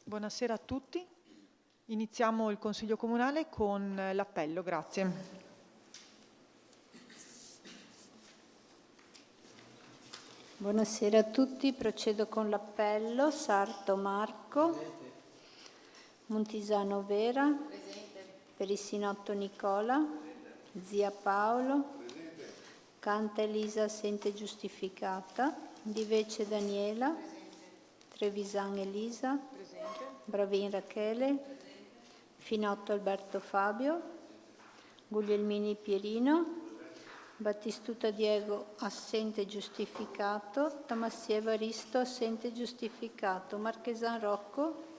Buonasera a tutti. Iniziamo il Consiglio Comunale con l'appello. Grazie. Buonasera a tutti, procedo con l'appello. Sarto Marco. Presente. Montisano Vera. Presente. Perissinotto Nicola. Presente. Zia Paolo. Presente. Canta Elisa, assente giustificata. Di Vece Daniela. Presente. Trevisan Elisa. Presente. Bravin Rachele. Presente. Finotto Alberto Fabio. Guglielmini Pierino. Battistuta Diego, assente giustificato. Tamassieva Risto, assente giustificato. Marchesan Rocco.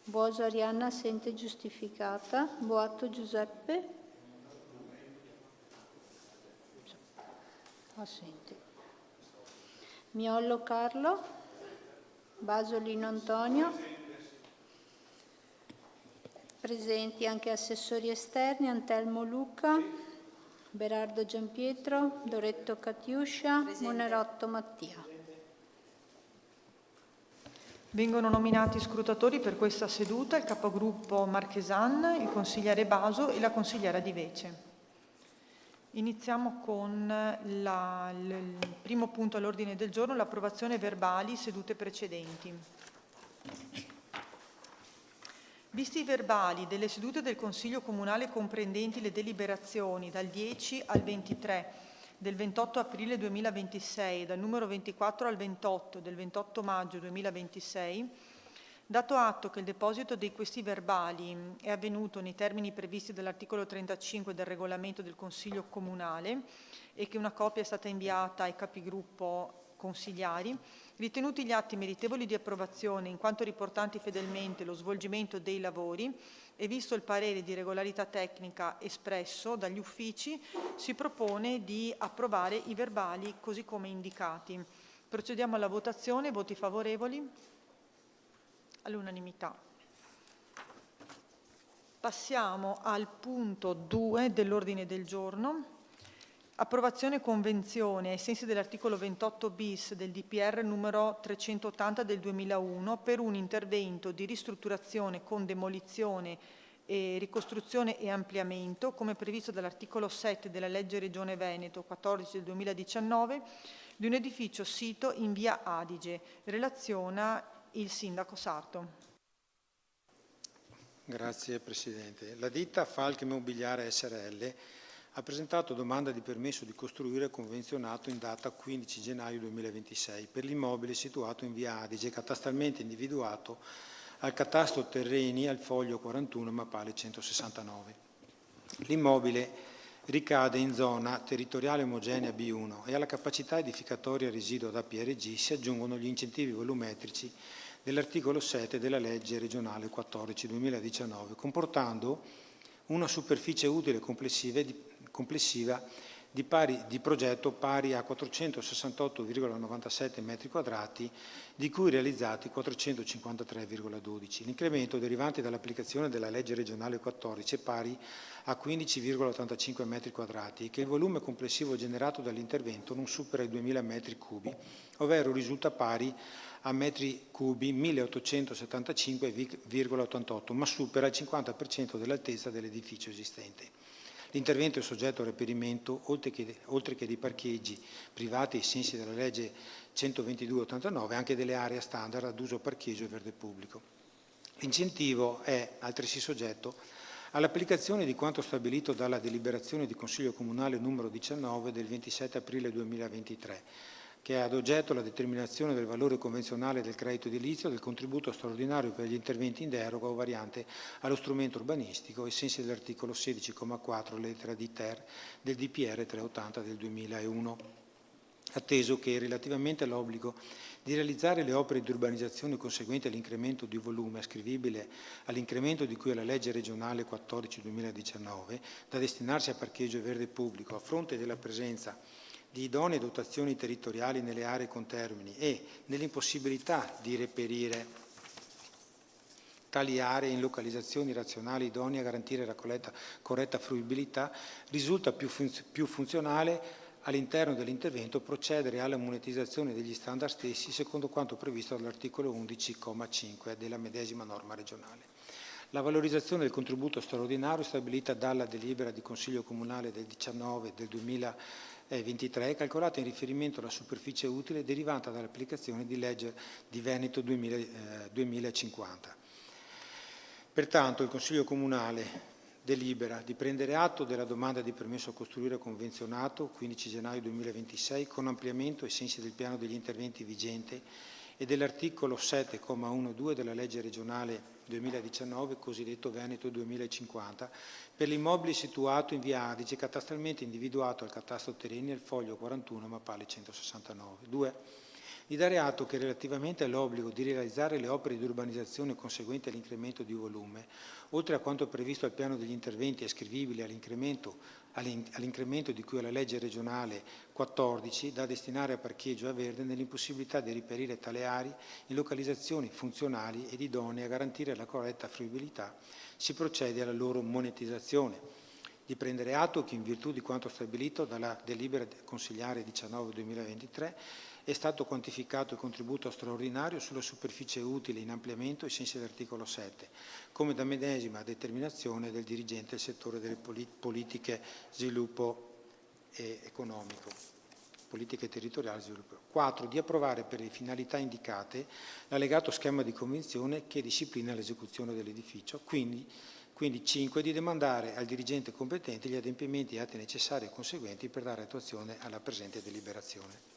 Boso Arianna, assente giustificata. Boato Giuseppe. Assente. Miollo Carlo. Basolino Antonio. Presenti anche assessori esterni. Antelmo Luca. Berardo Giampietro, Doretto Catiuscia, Monerotto Mattia. Vengono nominati scrutatori per questa seduta il capogruppo Marchesan, il consigliere Baso e la consigliera Di Vece. Iniziamo con il primo punto all'ordine del giorno, l'approvazione verbali sedute precedenti. Visti i verbali delle sedute del Consiglio Comunale comprendenti le deliberazioni dal 10 al 23 del 28 aprile 2026 e dal numero 24 al 28 del 28 maggio 2026, dato atto che il deposito di questi verbali è avvenuto nei termini previsti dall'articolo 35 del regolamento del Consiglio Comunale e che una copia è stata inviata ai capigruppo consigliari, ritenuti gli atti meritevoli di approvazione in quanto riportanti fedelmente lo svolgimento dei lavori e visto il parere di regolarità tecnica espresso dagli uffici, si propone di approvare i verbali così come indicati. Procediamo alla votazione. Voti favorevoli? All'unanimità. Passiamo al punto 2 dell'ordine del giorno. Approvazione convenzione ai sensi dell'articolo 28 bis del DPR numero 380 del 2001 per un intervento di ristrutturazione con demolizione e ricostruzione e ampliamento, come previsto dall'articolo 7 della legge Regione Veneto 14 del 2019, di un edificio sito in via Adige. Relaziona il sindaco Sarto. Grazie Presidente. La ditta Falche Immobiliare SRL ha presentato domanda di permesso di costruire convenzionato in data 15 gennaio 2026 per l'immobile situato in via Adige, catastralmente individuato al catasto terreni al foglio 41 mappale 169. L'immobile ricade in zona territoriale omogenea B1 e alla capacità edificatoria residua da PRG si aggiungono gli incentivi volumetrici dell'articolo 7 della legge regionale 14/2019, comportando una superficie utile complessiva di progetto pari a 468,97 m2, di cui realizzati 453,12. L'incremento derivante dall'applicazione della legge regionale 14 è pari a 15,85 m2 e che il volume complessivo generato dall'intervento non supera i 2000 m3, ovvero risulta pari a metri cubi 1875,88, ma supera il 50% dell'altezza dell'edificio esistente. L'intervento è soggetto a reperimento, oltre che di parcheggi privati ai sensi della legge 122/89, anche delle aree standard ad uso parcheggio e verde pubblico. L'incentivo è altresì soggetto all'applicazione di quanto stabilito dalla deliberazione di Consiglio Comunale numero 19 del 27 aprile 2023, che ha ad oggetto la determinazione del valore convenzionale del credito edilizio del contributo straordinario per gli interventi in deroga o variante allo strumento urbanistico ai sensi dell'articolo 16,4 lettera d ter del DPR 380 del 2001, atteso che relativamente all'obbligo di realizzare le opere di urbanizzazione conseguenti all'incremento di volume ascrivibile all'incremento di cui alla legge regionale 14/2019 da destinarsi a parcheggio e verde pubblico a fronte della presenza di idonee dotazioni territoriali nelle aree contermini e nell'impossibilità di reperire tali aree in localizzazioni razionali idonee a garantire la corretta fruibilità, risulta più funzionale all'interno dell'intervento procedere alla monetizzazione degli standard stessi secondo quanto previsto dall'articolo 11,5 della medesima norma regionale. La valorizzazione del contributo straordinario stabilita dalla delibera di Consiglio Comunale del 19 del 2023 è calcolata in riferimento alla superficie utile derivante dall'applicazione di legge di Veneto 2050. Pertanto il Consiglio Comunale delibera di prendere atto della domanda di permesso a costruire convenzionato 15 gennaio 2026 con ampliamento ai sensi del piano degli interventi vigente e dell'articolo 7,1.2 della legge regionale 2019, cosiddetto Veneto 2050, per l'immobile situato in via Adige, catastralmente individuato al catasto terreni al foglio 41, mappale 169. 2. Di dare atto che relativamente all'obbligo di realizzare le opere di urbanizzazione conseguenti all'incremento di volume, oltre a quanto previsto al piano degli interventi ascrivibili all'incremento di cui alla legge regionale 14, da destinare a parcheggio a verde nell'impossibilità di riperire tale aree in localizzazioni funzionali ed idonee a garantire la corretta fruibilità, si procede alla loro monetizzazione. Di prendere atto che in virtù di quanto stabilito dalla delibera consigliare 19/2023 è stato quantificato il contributo straordinario sulla superficie utile in ampliamento ai sensi dell'articolo 7, come da medesima determinazione del dirigente del settore delle politiche sviluppo economico, politiche territoriali e sviluppo. 4. Di approvare per le finalità indicate l'allegato schema di convenzione che disciplina l'esecuzione dell'edificio. Quindi 5. Di demandare al dirigente competente gli adempimenti e atti necessari e conseguenti per dare attuazione alla presente deliberazione.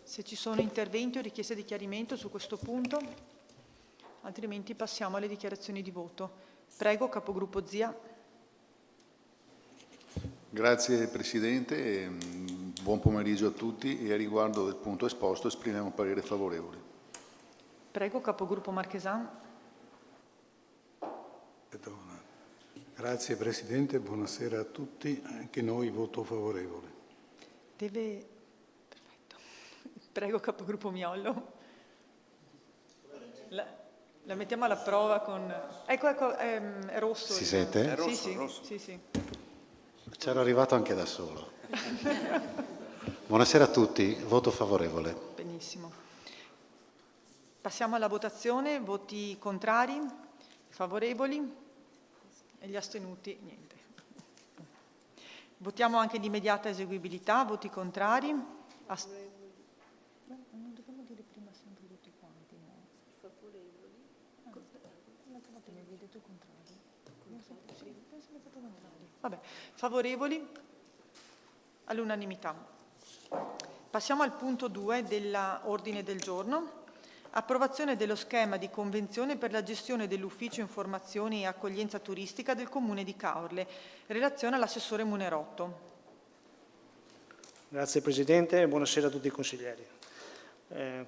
Se ci sono interventi o richieste di chiarimento su questo punto, altrimenti passiamo alle dichiarazioni di voto. Prego, capogruppo Zia. Grazie Presidente, buon pomeriggio a tutti e a riguardo del punto esposto esprimiamo parere favorevole. Prego, capogruppo Marchesan. Grazie Presidente, buonasera a tutti, anche noi voto favorevole. Perfetto. Prego, capogruppo Miollo. La mettiamo alla prova con... Ecco, è rosso. Si sente? È rosso, sì, è rosso. Sì. C'ero arrivato anche da solo. Buonasera a tutti, voto favorevole. Benissimo. Passiamo alla votazione. Voti contrari, favorevoli e gli astenuti? Niente. Votiamo anche di immediata eseguibilità. Voti contrari. Non dobbiamo dire prima sempre tutti quanti, no? Favorevoli. L'altra volta mi avevi detto il contrario. Vabbè, favorevoli all'unanimità. Passiamo al punto 2 dell'ordine del giorno. Approvazione dello schema di convenzione per la gestione dell'ufficio informazioni e accoglienza turistica del Comune di Caorle. Relazione all'assessore Munerotto. Grazie Presidente e buonasera a tutti i consiglieri.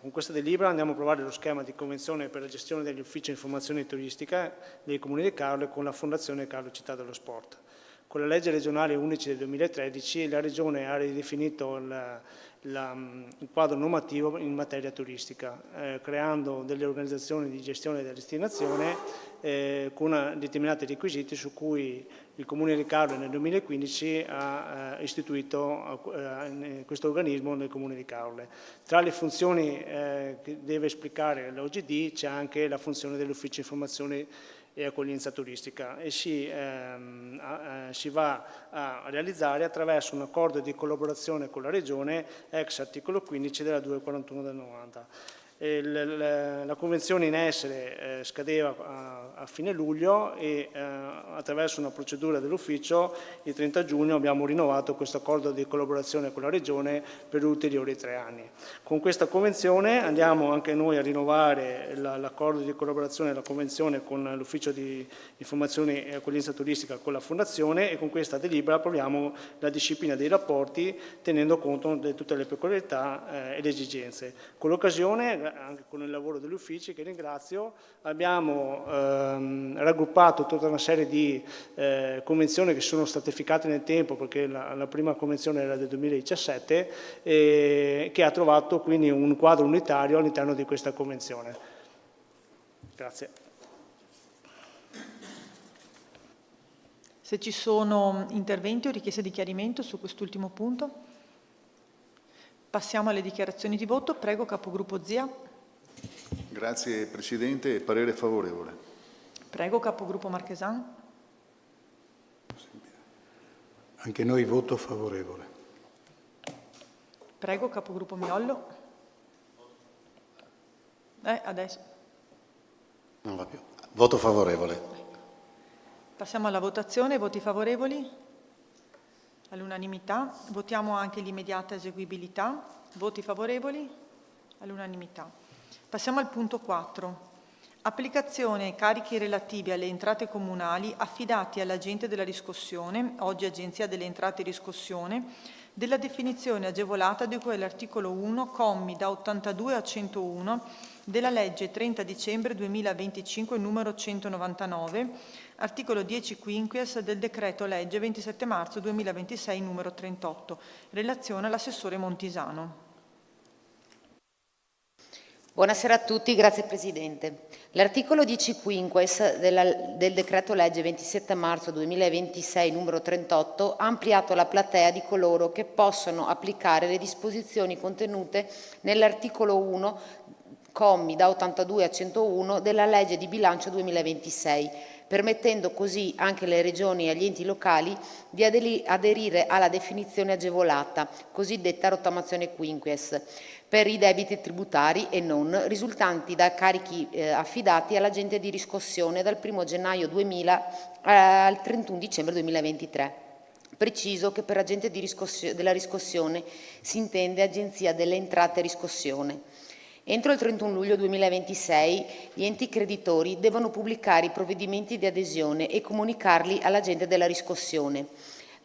Con questa delibera andiamo a approvare lo schema di convenzione per la gestione degli uffici informazione turistica del Comune di Caorle con la Fondazione Caorle Città dello Sport. Con la legge regionale 11 del 2013 la Regione ha ridefinito il quadro normativo in materia turistica, creando delle organizzazioni di gestione della destinazione con determinati requisiti su cui il Comune di Caorle nel 2015 ha istituito questo organismo nel Comune di Caorle. Tra le funzioni che deve esplicare l'OGD c'è anche la funzione dell'ufficio informazioni e accoglienza turistica e si va a realizzare attraverso un accordo di collaborazione con la Regione ex articolo 15 della 241 del 90. La convenzione in essere scadeva a fine luglio e attraverso una procedura dell'ufficio il 30 giugno abbiamo rinnovato questo accordo di collaborazione con la Regione per ulteriori 3 anni. Con questa convenzione andiamo anche noi a rinnovare l'accordo di collaborazione e la convenzione con l'ufficio di informazioni e accoglienza turistica con la Fondazione e con questa delibera approviamo la disciplina dei rapporti tenendo conto di tutte le peculiarità e le esigenze. Con l'occasione anche con il lavoro degli uffici, che ringrazio, abbiamo raggruppato tutta una serie di convenzioni che sono stratificate nel tempo, perché la prima convenzione era del 2017, che ha trovato quindi un quadro unitario all'interno di questa convenzione. Grazie. Se ci sono interventi o richieste di chiarimento su quest'ultimo punto. Passiamo alle dichiarazioni di voto. Prego, capogruppo Zia. Grazie Presidente, parere favorevole. Prego, capogruppo Marchesan. Anche noi voto favorevole. Prego, capogruppo Miollo. Adesso. Non va più. Voto favorevole. Passiamo alla votazione. Voti favorevoli? All'unanimità. Votiamo anche l'immediata eseguibilità. Voti favorevoli? All'unanimità. Passiamo al punto 4. Applicazione ai carichi relativi alle entrate comunali affidati all'agente della riscossione, oggi Agenzia delle Entrate e Riscossione, della definizione agevolata di cui all'articolo 1, commi da 82 a 101 della legge 30 dicembre 2025 numero 199, articolo 10 quinquies del decreto legge 27 marzo 2026 numero 38. Relazione all'assessore Montisano. Buonasera a tutti, grazie Presidente. L'articolo 10 quinquies del decreto legge 27 marzo 2026 numero 38 ha ampliato la platea di coloro che possono applicare le disposizioni contenute nell'articolo 1, commi da 82 a 101 della legge di bilancio 2026, permettendo così anche alle regioni e agli enti locali di aderire alla definizione agevolata, cosiddetta rottamazione quinquies, per i debiti tributari e non risultanti da carichi affidati all'agente di riscossione dal 1 gennaio 2000 al 31 dicembre 2023. Preciso che per agente della riscossione si intende Agenzia delle Entrate e Riscossione. Entro il 31 luglio 2026 gli enti creditori devono pubblicare i provvedimenti di adesione e comunicarli all'agente della riscossione.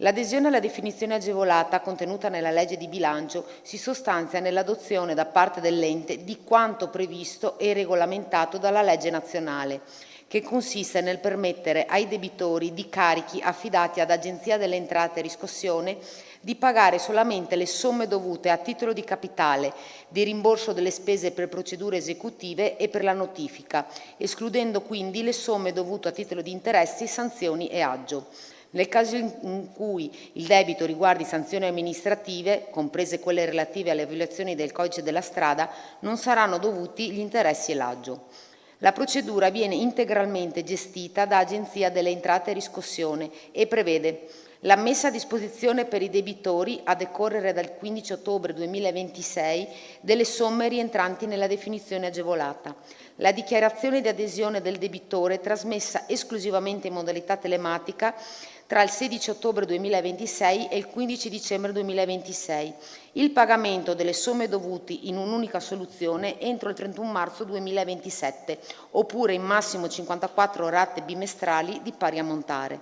L'adesione alla definizione agevolata contenuta nella legge di bilancio si sostanzia nell'adozione da parte dell'ente di quanto previsto e regolamentato dalla legge nazionale, che consiste nel permettere ai debitori di carichi affidati ad Agenzia delle Entrate e Riscossione di pagare solamente le somme dovute a titolo di capitale, di rimborso delle spese per procedure esecutive e per la notifica, escludendo quindi le somme dovute a titolo di interessi, sanzioni e aggio. Nel caso in cui il debito riguardi sanzioni amministrative, comprese quelle relative alle violazioni del codice della strada, non saranno dovuti gli interessi e l'aggio. La procedura viene integralmente gestita da Agenzia delle Entrate e Riscossione e prevede la messa a disposizione per i debitori a decorrere dal 15 ottobre 2026 delle somme rientranti nella definizione agevolata, la dichiarazione di adesione del debitore trasmessa esclusivamente in modalità telematica tra il 16 ottobre 2026 e il 15 dicembre 2026, il pagamento delle somme dovuti in un'unica soluzione entro il 31 marzo 2027, oppure in massimo 54 rate bimestrali di pari ammontare.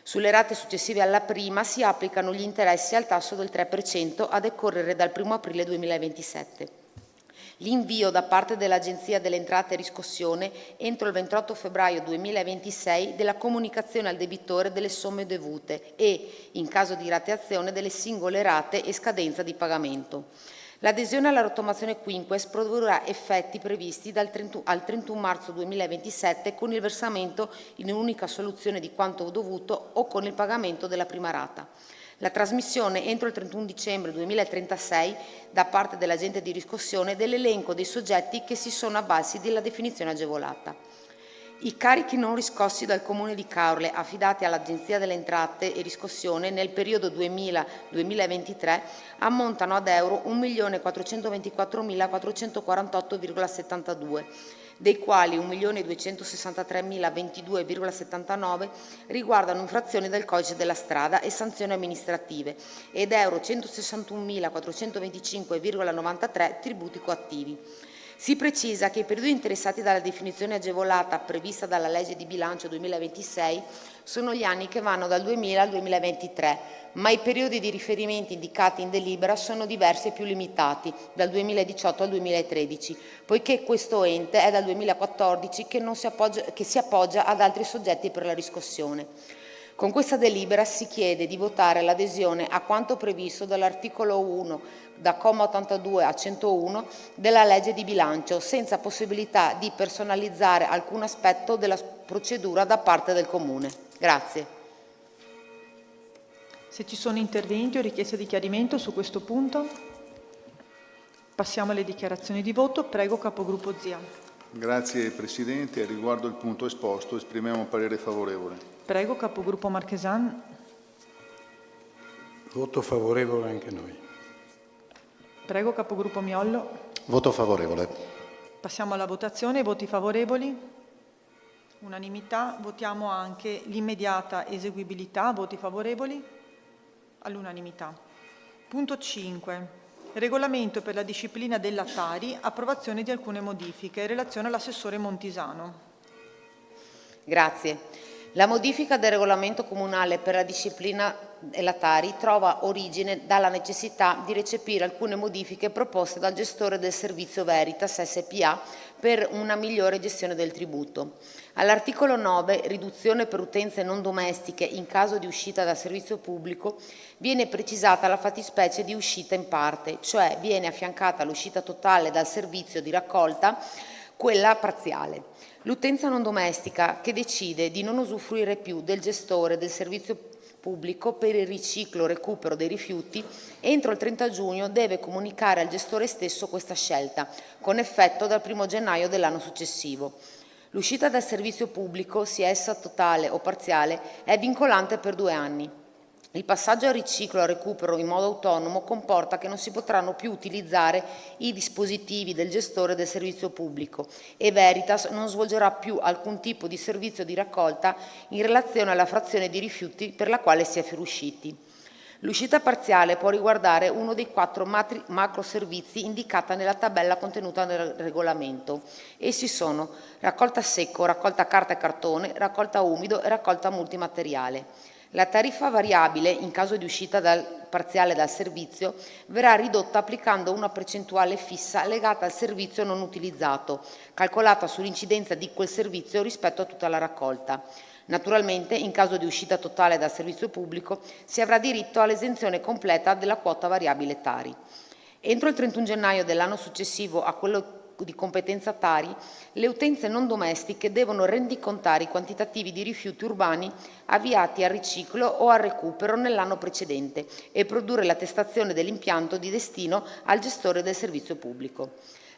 Sulle rate successive alla prima si applicano gli interessi al tasso del 3% a decorrere dal 1 aprile 2027. L'invio da parte dell'Agenzia delle Entrate e Riscossione entro il 28 febbraio 2026 della comunicazione al debitore delle somme dovute e, in caso di rateazione, delle singole rate e scadenza di pagamento. L'adesione alla rottamazione quinquies produrrà effetti previsti al 31 marzo 2027 con il versamento in un'unica soluzione di quanto dovuto o con il pagamento della prima rata. La trasmissione entro il 31 dicembre 2036 da parte dell'agente di riscossione dell'elenco dei soggetti che si sono avvalsi della definizione agevolata. I carichi non riscossi dal Comune di Caorle affidati all'Agenzia delle Entrate e Riscossione nel periodo 2000-2023 ammontano ad euro 1.424.448,72, dei quali 1.263.022,79 riguardano infrazioni del codice della strada e sanzioni amministrative ed euro 161.425,93 tributi coattivi. Si precisa che i periodi interessati dalla definizione agevolata prevista dalla legge di bilancio 2026 sono gli anni che vanno dal 2000 al 2023, ma i periodi di riferimento indicati in delibera sono diversi e più limitati, dal 2018 al 2013, poiché questo ente è dal 2014 che si appoggia ad altri soggetti per la riscossione. Con questa delibera si chiede di votare l'adesione a quanto previsto dall'articolo 1, da comma 82 a 101 della legge di bilancio, senza possibilità di personalizzare alcun aspetto della procedura da parte del Comune. Grazie. Se ci sono interventi o richieste di chiarimento su questo punto, passiamo alle dichiarazioni di voto. Prego, capogruppo Zia. Grazie Presidente. Riguardo il punto esposto esprimiamo parere favorevole. Prego, capogruppo Marchesan. Voto favorevole anche noi. Prego, capogruppo Miollo. Voto favorevole. Passiamo alla votazione. Voti favorevoli? Unanimità. Votiamo anche l'immediata eseguibilità. Voti favorevoli? All'unanimità. Punto 5. Regolamento per la disciplina della Tari. Approvazione di alcune modifiche. Relazione all'assessore Montisano. Grazie. La modifica del regolamento comunale per la disciplina della Tari trova origine dalla necessità di recepire alcune modifiche proposte dal gestore del servizio Veritas SPA per una migliore gestione del tributo. All'articolo 9, riduzione per utenze non domestiche in caso di uscita dal servizio pubblico, viene precisata la fattispecie di uscita in parte, cioè viene affiancata all'uscita totale dal servizio di raccolta quella parziale. L'utenza non domestica che decide di non usufruire più del gestore del servizio pubblico per il riciclo o recupero dei rifiuti, entro il 30 giugno deve comunicare al gestore stesso questa scelta, con effetto dal 1 gennaio dell'anno successivo. L'uscita dal servizio pubblico, sia essa totale o parziale, è vincolante per 2 anni. Il passaggio al riciclo e al recupero in modo autonomo comporta che non si potranno più utilizzare i dispositivi del gestore del servizio pubblico e Veritas non svolgerà più alcun tipo di servizio di raccolta in relazione alla frazione di rifiuti per la quale si è fuoriusciti. L'uscita parziale può riguardare uno dei 4 macro servizi indicata nella tabella contenuta nel regolamento. Essi sono raccolta secco, raccolta carta e cartone, raccolta umido e raccolta multimateriale. La tariffa variabile, in caso di uscita parziale dal servizio, verrà ridotta applicando una percentuale fissa legata al servizio non utilizzato, calcolata sull'incidenza di quel servizio rispetto a tutta la raccolta. Naturalmente, in caso di uscita totale dal servizio pubblico, si avrà diritto all'esenzione completa della quota variabile Tari. Entro il 31 gennaio dell'anno successivo a quello di competenza Tari, le utenze non domestiche devono rendicontare i quantitativi di rifiuti urbani avviati al riciclo o al recupero nell'anno precedente e produrre l'attestazione dell'impianto di destino al gestore del servizio pubblico.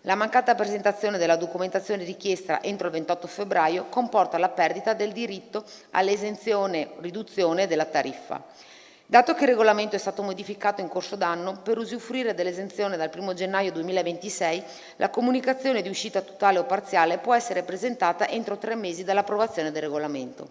La mancata presentazione della documentazione richiesta entro il 28 febbraio comporta la perdita del diritto all'esenzione o riduzione della tariffa. Dato che il regolamento è stato modificato in corso d'anno, per usufruire dell'esenzione dal 1 gennaio 2026, la comunicazione di uscita totale o parziale può essere presentata entro 3 mesi dall'approvazione del regolamento.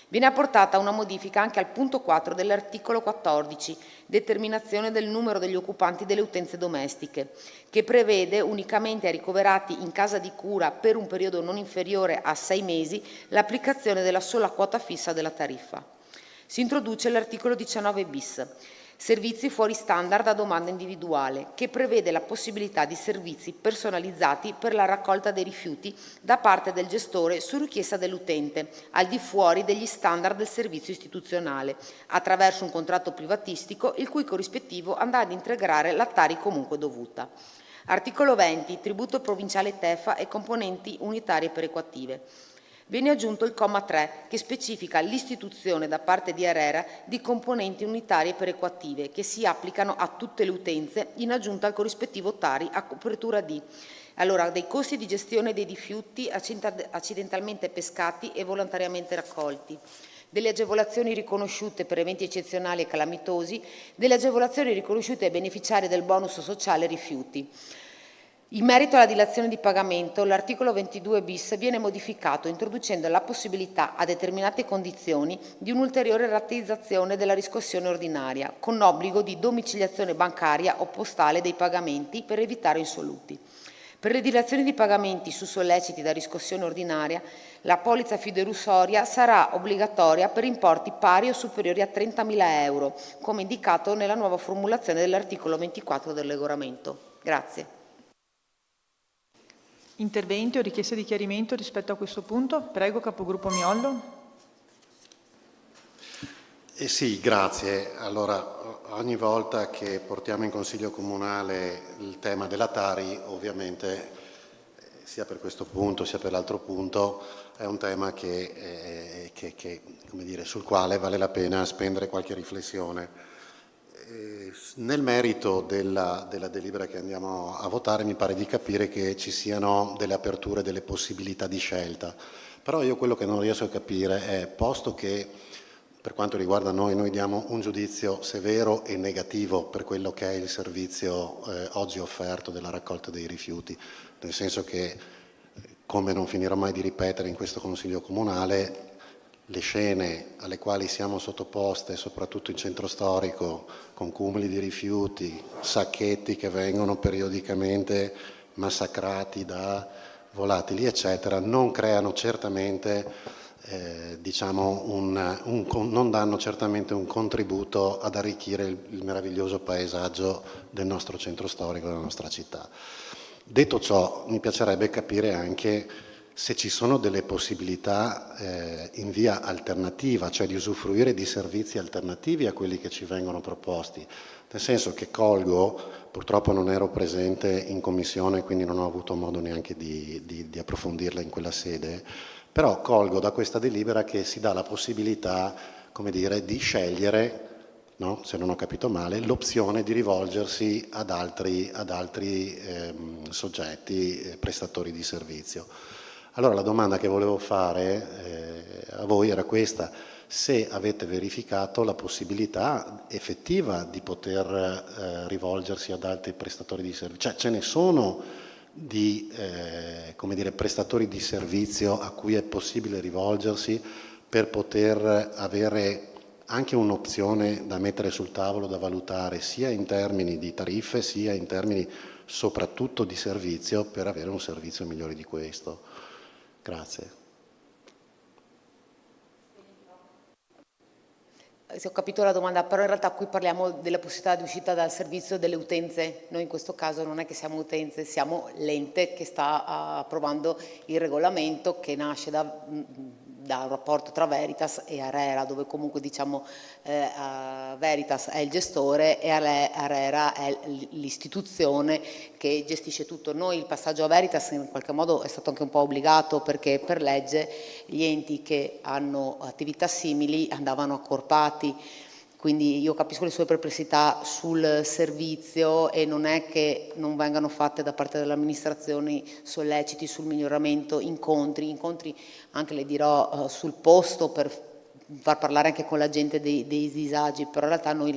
Viene apportata una modifica anche al punto 4 dell'articolo 14, determinazione del numero degli occupanti delle utenze domestiche, che prevede unicamente ai ricoverati in casa di cura per un periodo non inferiore a 6 mesi l'applicazione della sola quota fissa della tariffa. Si introduce l'articolo 19 bis, servizi fuori standard a domanda individuale, che prevede la possibilità di servizi personalizzati per la raccolta dei rifiuti da parte del gestore su richiesta dell'utente, al di fuori degli standard del servizio istituzionale, attraverso un contratto privatistico il cui corrispettivo andrà ad integrare la Tari comunque dovuta. Articolo 20, tributo provinciale TEFA e componenti unitarie perequative. Viene aggiunto il comma 3 che specifica l'istituzione da parte di ARERA di componenti unitarie perequative che si applicano a tutte le utenze in aggiunta al corrispettivo Tari a copertura di dei costi di gestione dei rifiuti accidentalmente pescati e volontariamente raccolti, delle agevolazioni riconosciute per eventi eccezionali e calamitosi, delle agevolazioni riconosciute ai beneficiari del bonus sociale rifiuti. In merito alla dilazione di pagamento, l'articolo 22 bis viene modificato introducendo la possibilità, a determinate condizioni, di un'ulteriore rateizzazione della riscossione ordinaria, con obbligo di domiciliazione bancaria o postale dei pagamenti per evitare insoluti. Per le dilazioni di pagamenti su solleciti da riscossione ordinaria, la polizza fiduciaria sarà obbligatoria per importi pari o superiori a 30.000 euro, come indicato nella nuova formulazione dell'articolo 24 del regolamento. Grazie. Interventi o richieste di chiarimento rispetto a questo punto? Prego, capogruppo Miollo. Sì, grazie. Allora, ogni volta che portiamo in Consiglio Comunale il tema della Tari, ovviamente sia per questo punto sia per l'altro punto è un tema come dire, sul quale vale la pena spendere qualche riflessione. Nel merito della delibera che andiamo a votare mi pare di capire che ci siano delle aperture, delle possibilità di scelta, però io quello che non riesco a capire è, posto che per quanto riguarda noi diamo un giudizio severo e negativo per quello che è il servizio oggi offerto della raccolta dei rifiuti, nel senso che, come non finirò mai di ripetere in questo Consiglio Comunale, le scene alle quali siamo sottoposte, soprattutto in centro storico, con cumuli di rifiuti, sacchetti che vengono periodicamente massacrati da volatili, eccetera, non creano certamente, non danno certamente un contributo ad arricchire il meraviglioso paesaggio del nostro centro storico, della nostra città. Detto ciò, mi piacerebbe capire anche se ci sono delle possibilità in via alternativa, cioè di usufruire di servizi alternativi a quelli che ci vengono proposti, nel senso che colgo, purtroppo non ero presente in commissione, quindi non ho avuto modo neanche di approfondirla in quella sede, però colgo da questa delibera che si dà la possibilità, come dire, di scegliere, no? Se non ho capito male, l'opzione di rivolgersi ad altri soggetti prestatori di servizio. Allora la domanda che volevo fare a voi era questa: se avete verificato la possibilità effettiva di poter rivolgersi ad altri prestatori di servizio, cioè ce ne sono di come dire, prestatori di servizio a cui è possibile rivolgersi per poter avere anche un'opzione da mettere sul tavolo, da valutare sia in termini di tariffe sia in termini soprattutto di servizio, per avere un servizio migliore di questo. Grazie. Se ho capito la domanda, però in realtà qui parliamo della possibilità di uscita dal servizio delle utenze. Noi in questo caso non è che siamo utenze, siamo l'ente che sta approvando il regolamento che nasce da un rapporto tra Veritas e ARERA, dove comunque diciamo Veritas è il gestore e ARERA è l'istituzione che gestisce tutto. Noi il passaggio a Veritas in qualche modo è stato anche un po' obbligato, perché per legge gli enti che hanno attività simili andavano accorpati. Quindi io capisco le sue perplessità sul servizio e non è che non vengano fatte da parte delle amministrazioni solleciti sul miglioramento, incontri anche le dirò sul posto per far parlare anche con la gente dei disagi, però in realtà noi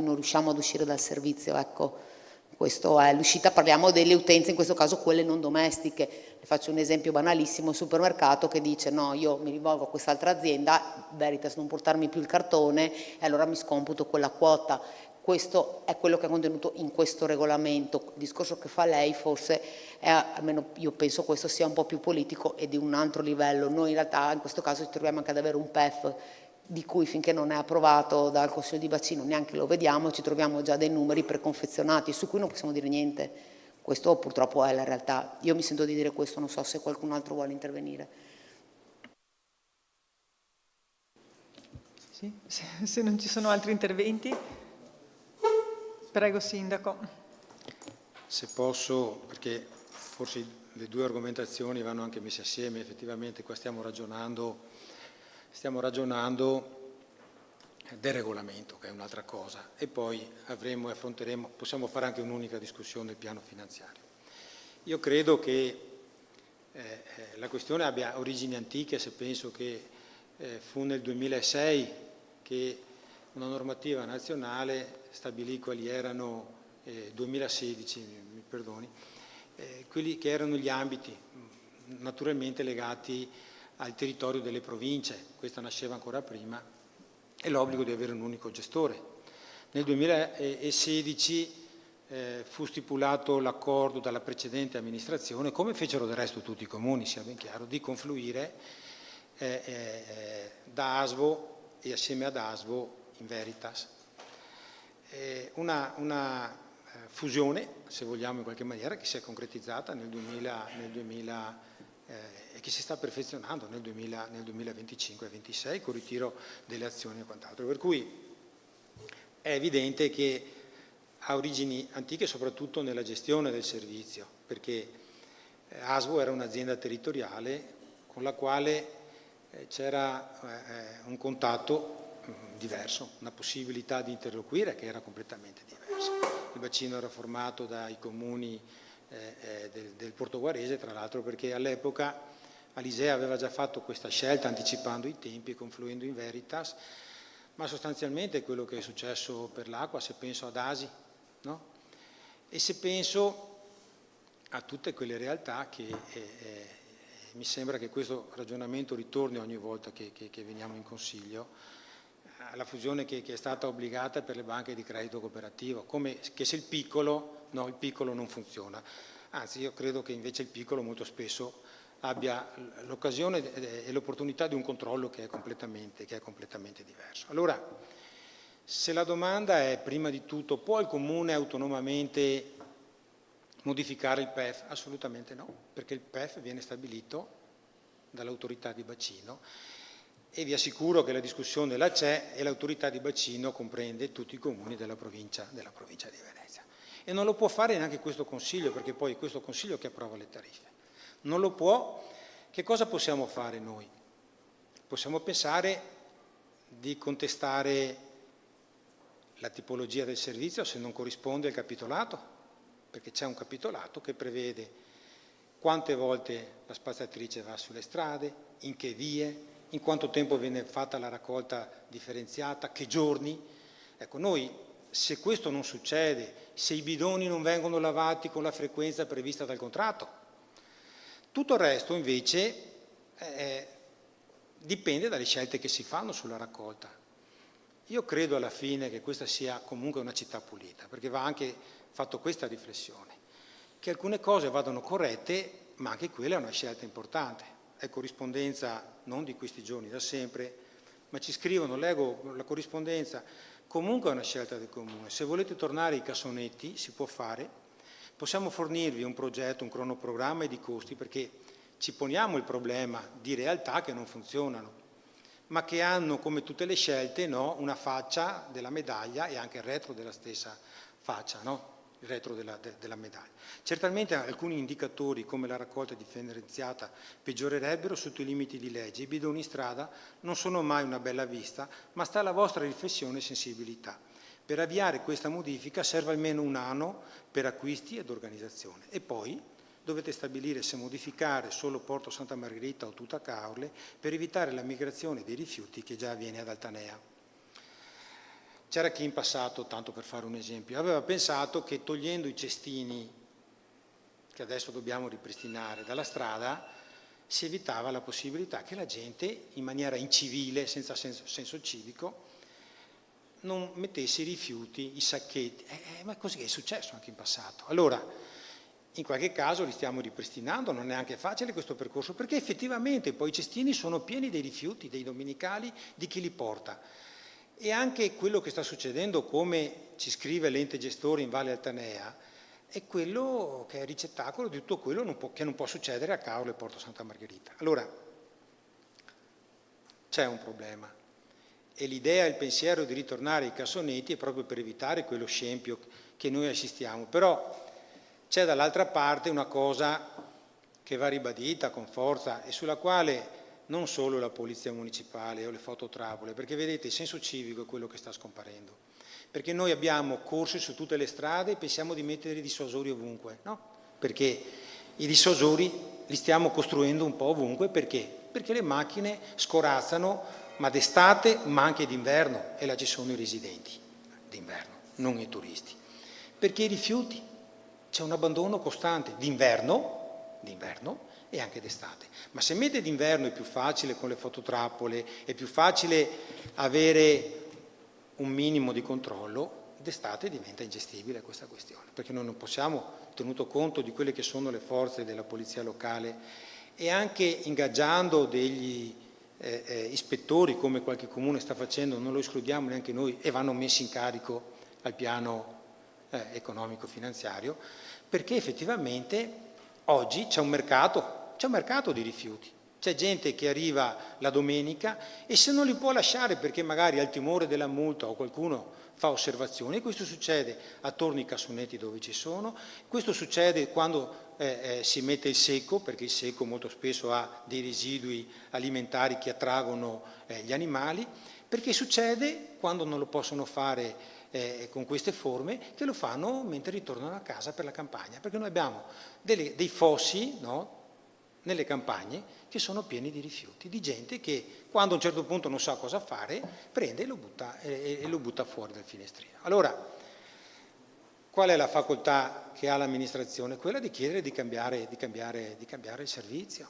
non riusciamo ad uscire dal servizio, ecco. Questo è l'uscita, parliamo delle utenze, in questo caso quelle non domestiche. Le faccio un esempio banalissimo: il supermercato che dice no, io mi rivolgo a quest'altra azienda, Veritas non portarmi più il cartone e allora mi scomputo quella quota. Questo è quello che è contenuto in questo regolamento. Il discorso che fa lei forse è, almeno io penso questo sia un po' più politico e di un altro livello. Noi in realtà in questo caso ci troviamo anche ad avere un PEF di cui finché non è approvato dal Consiglio di Bacino neanche lo vediamo, ci troviamo già dei numeri preconfezionati su cui non possiamo dire niente. Questo purtroppo è la realtà. Io mi sento di dire questo, non so se qualcun altro vuole intervenire. Sì, se non ci sono altri interventi. Prego, Sindaco. Se posso, perché forse le due argomentazioni vanno anche messe assieme, effettivamente qua stiamo ragionando del regolamento, che è un'altra cosa, e poi avremo e affronteremo, possiamo fare anche un'unica discussione del piano finanziario. Io credo che la questione abbia origini antiche, se penso che fu nel 2006 che una normativa nazionale stabilì quali erano, 2016, mi perdoni, quelli che erano gli ambiti naturalmente legati al territorio delle province, questa nasceva ancora prima, e l'obbligo di avere un unico gestore. Nel 2016 fu stipulato l'accordo dalla precedente amministrazione, come fecero del resto tutti i comuni, sia ben chiaro, di confluire da ASVO e assieme ad ASVO in Veritas. Una fusione, se vogliamo in qualche maniera, che si è concretizzata nel 2000 e che si sta perfezionando nel 2025-26 con il ritiro delle azioni e quant'altro. Per cui è evidente che ha origini antiche soprattutto nella gestione del servizio, perché ASVO era un'azienda territoriale con la quale c'era un contatto diverso, una possibilità di interloquire che era completamente diversa. Il bacino era formato dai comuni del Portoguarese, tra l'altro, perché all'epoca Alisea aveva già fatto questa scelta anticipando i tempi, confluendo in Veritas, ma sostanzialmente è quello che è successo per l'acqua, se penso ad Asi, no? E se penso a tutte quelle realtà che mi sembra che questo ragionamento ritorni ogni volta che veniamo in Consiglio, alla fusione che è stata obbligata per le banche di credito cooperativo, come che se il piccolo non funziona. Anzi, io credo che invece il piccolo molto spesso abbia l'occasione e l'opportunità di un controllo che è completamente diverso. Allora, se la domanda è prima di tutto, può il Comune autonomamente modificare il PEF? Assolutamente no, perché il PEF viene stabilito dall'autorità di bacino e vi assicuro che la discussione là c'è e l'autorità di bacino comprende tutti i comuni della provincia di Venezia. E non lo può fare neanche questo Consiglio, perché poi è questo Consiglio che approva le tariffe. Non lo può. Che cosa possiamo fare noi? Possiamo pensare di contestare la tipologia del servizio se non corrisponde al capitolato, perché c'è un capitolato che prevede quante volte la spaziatrice va sulle strade, in che vie, in quanto tempo viene fatta la raccolta differenziata, che giorni. Ecco, noi, se questo non succede, se i bidoni non vengono lavati con la frequenza prevista dal contratto, tutto il resto invece dipende dalle scelte che si fanno sulla raccolta. Io credo alla fine che questa sia comunque una città pulita, perché va anche fatto questa riflessione, che alcune cose vadano corrette, ma anche quella è una scelta importante. È corrispondenza non di questi giorni, da sempre, ma ci scrivono, leggo la corrispondenza, comunque è una scelta del Comune. Se volete tornare ai cassonetti si può fare, possiamo fornirvi un progetto, un cronoprogramma e di costi, perché ci poniamo il problema di realtà che non funzionano, ma che hanno, come tutte le scelte, no, una faccia della medaglia e anche il retro della stessa faccia, no? Il retro della medaglia. Certamente alcuni indicatori, come la raccolta differenziata, peggiorerebbero sotto i limiti di legge. I bidoni in strada non sono mai una bella vista, ma sta alla vostra riflessione e sensibilità. Per avviare questa modifica serve almeno un anno per acquisti ed organizzazione. E poi dovete stabilire se modificare solo Porto Santa Margherita o tutta Caorle per evitare la migrazione dei rifiuti che già avviene ad Altanea. C'era chi in passato, tanto per fare un esempio, aveva pensato che togliendo i cestini, che adesso dobbiamo ripristinare dalla strada, si evitava la possibilità che la gente, in maniera incivile, senza senso civico, non mettesse i rifiuti, i sacchetti. Ma così è successo anche in passato. Allora, in qualche caso li stiamo ripristinando, non è neanche facile questo percorso, perché effettivamente poi i cestini sono pieni dei rifiuti, dei domenicali, di chi li porta. E anche quello che sta succedendo, come ci scrive l'ente gestore in Valle Altanea, è quello che è ricettacolo di tutto quello che non può succedere a Caorle e Porto Santa Margherita. Allora, c'è un problema e l'idea e il pensiero di ritornare ai cassonetti è proprio per evitare quello scempio che noi assistiamo. Però c'è dall'altra parte una cosa che va ribadita con forza e sulla quale non solo la Polizia Municipale o le fototrappole, perché vedete il senso civico è quello che sta scomparendo, perché noi abbiamo corsi su tutte le strade e pensiamo di mettere i dissuasori ovunque, no? Perché i dissuasori li stiamo costruendo un po' ovunque, perché? Perché le macchine scorazzano, ma d'estate ma anche d'inverno, e là ci sono i residenti d'inverno, non i turisti. Perché i rifiuti, c'è un abbandono costante d'inverno e anche d'estate. Ma se mette d'inverno è più facile con le fototrappole, è più facile avere un minimo di controllo, d'estate diventa ingestibile questa questione, perché noi non possiamo, tenuto conto di quelle che sono le forze della polizia locale e anche ingaggiando degli ispettori, come qualche comune sta facendo, non lo escludiamo neanche noi, e vanno messi in carico al piano economico-finanziario, perché effettivamente oggi c'è un mercato di rifiuti, C'è gente che arriva la domenica e se non li può lasciare perché magari ha il timore della multa o qualcuno fa osservazioni, questo succede attorno ai cassonetti dove ci sono, questo succede quando si mette il secco, perché il secco molto spesso ha dei residui alimentari che attraggono gli animali, perché succede quando non lo possono fare con queste forme, che lo fanno mentre ritornano a casa per la campagna, perché noi abbiamo dei fossi, no, nelle campagne che sono pieni di rifiuti, di gente che quando a un certo punto non sa cosa fare, prende e lo butta fuori dal finestrino. Allora, qual è la facoltà che ha l'amministrazione? Quella di chiedere di cambiare il servizio,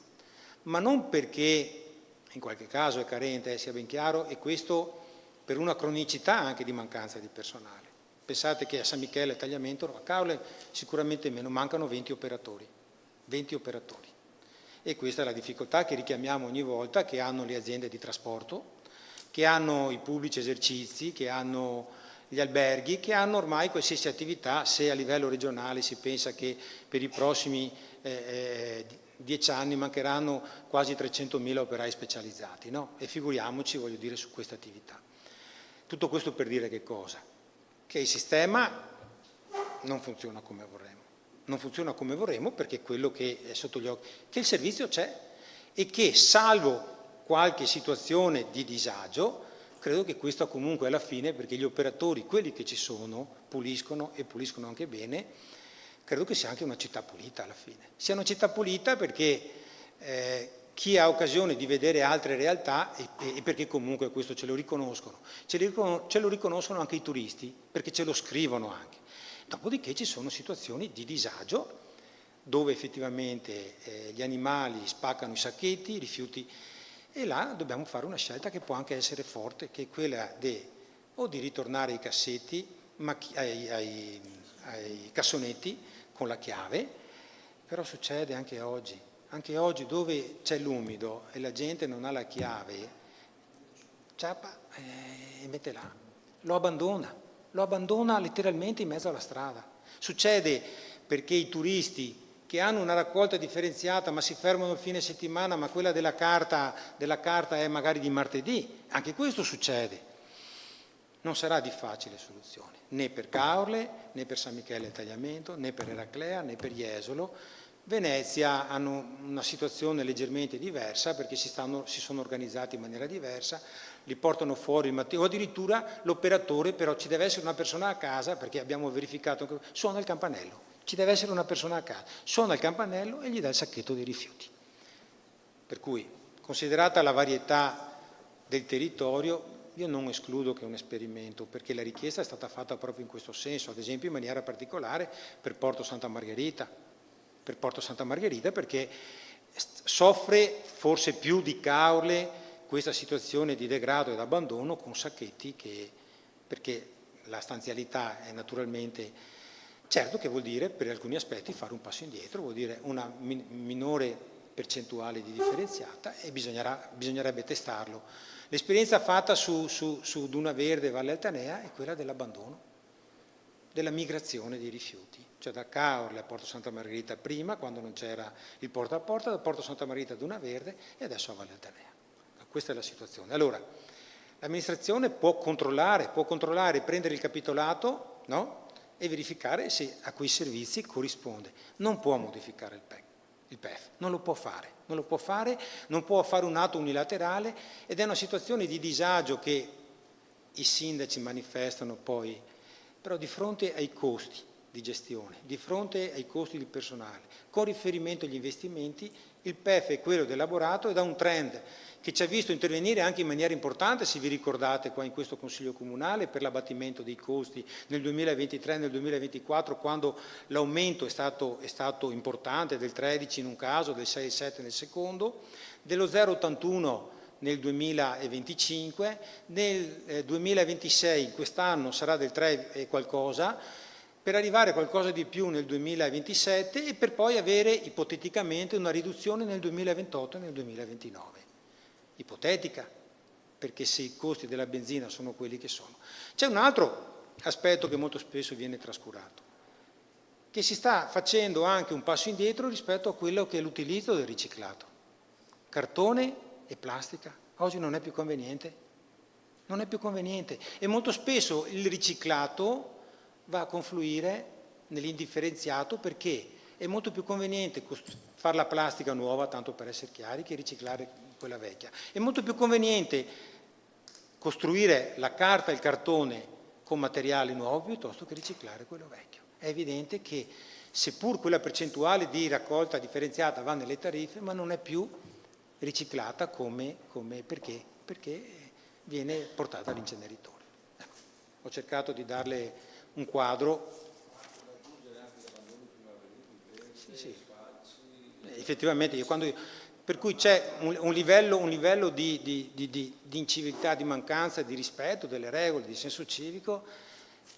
ma non perché in qualche caso è carente, sia ben chiaro, e questo per una cronicità anche di mancanza di personale. Pensate che a San Michele e Tagliamento, a Caorle sicuramente meno, mancano 20 operatori. E questa è la difficoltà che richiamiamo ogni volta, che hanno le aziende di trasporto, che hanno i pubblici esercizi, che hanno gli alberghi, che hanno ormai qualsiasi attività, se a livello regionale si pensa che per i prossimi 10 anni mancheranno quasi 300.000 operai specializzati, no? E figuriamoci, voglio dire, su questa attività. Tutto questo per dire che cosa? Che il sistema non funziona come vorremmo. Non funziona come vorremmo perché quello che è sotto gli occhi, che il servizio c'è e che salvo qualche situazione di disagio, credo che questo comunque alla fine, perché gli operatori, quelli che ci sono, puliscono e puliscono anche bene, credo che sia anche una città pulita alla fine. Sia una città pulita perché chi ha occasione di vedere altre realtà e perché comunque questo ce lo riconoscono. Ce lo riconoscono anche i turisti, perché ce lo scrivono anche. Dopodiché ci sono situazioni di disagio dove effettivamente gli animali spaccano i sacchetti, i rifiuti, e là dobbiamo fare una scelta che può anche essere forte, che è quella di ritornare ai cassetti, ai cassonetti con la chiave, però succede anche oggi dove c'è l'umido e la gente non ha la chiave, ciappa e mette là, lo abbandona letteralmente in mezzo alla strada. Succede perché i turisti che hanno una raccolta differenziata ma si fermano il fine settimana, ma quella della carta è magari di martedì, anche questo succede. Non sarà di facile soluzione, né per Caorle, né per San Michele e Tagliamento, né per Eraclea, né per Jesolo. Venezia hanno una situazione leggermente diversa perché si sono organizzati in maniera diversa, li portano fuori il mattino, o addirittura l'operatore, però ci deve essere una persona a casa, perché abbiamo verificato che suona il campanello, ci deve essere una persona a casa, suona il campanello e gli dà il sacchetto dei rifiuti. Per cui, considerata la varietà del territorio, io non escludo che è un esperimento, perché la richiesta è stata fatta proprio in questo senso, ad esempio in maniera particolare per Porto Santa Margherita, perché soffre forse più di Caorle questa situazione di degrado ed abbandono con sacchetti, perché la stanzialità è naturalmente, certo che vuol dire per alcuni aspetti fare un passo indietro, vuol dire una minore percentuale di differenziata e bisognerebbe testarlo. L'esperienza fatta su Duna Verde e Valle Altanea è quella dell'abbandono, della migrazione dei rifiuti, cioè da Caorle a Porto Santa Margherita prima, quando non c'era il porta a porta, da Porto Santa Margherita a Duna Verde e adesso a Valle Altanea. Questa è la situazione. Allora, l'amministrazione può controllare, prendere il capitolato, no? E verificare se a quei servizi corrisponde. Non può modificare il PEF, non lo può fare, non può fare un atto unilaterale, ed è una situazione di disagio che i sindaci manifestano poi, però di fronte ai costi di gestione, di fronte ai costi di personale, con riferimento agli investimenti, il PEF è quello elaborato ed ha un trend che ci ha visto intervenire anche in maniera importante, se vi ricordate, qua in questo Consiglio Comunale, per l'abbattimento dei costi nel 2023 e nel 2024, quando l'aumento è stato importante, del 13 in un caso, del 6,7 nel secondo, dello 0,81 nel 2025, nel 2026, quest'anno, sarà del 3 e qualcosa, per arrivare a qualcosa di più nel 2027 e per poi avere ipoteticamente una riduzione nel 2028 e nel 2029. Ipotetica, perché se i costi della benzina sono quelli che sono. C'è un altro aspetto che molto spesso viene trascurato, che si sta facendo anche un passo indietro rispetto a quello che è l'utilizzo del riciclato. cartone e plastica. Oggi non è più conveniente. Non è più conveniente e molto spesso il riciclato va a confluire nell'indifferenziato perché è molto più conveniente fare la plastica nuova, tanto per essere chiari, che riciclare quella vecchia. È molto più conveniente costruire la carta e il cartone con materiali nuovi piuttosto che riciclare quello vecchio. È evidente che seppur quella percentuale di raccolta differenziata va nelle tariffe, ma non è più riciclata perché viene portata all'inceneritore. Ecco, ho cercato di darle un quadro. Sì. Effettivamente, per cui c'è un livello di inciviltà, di mancanza di rispetto delle regole, di senso civico,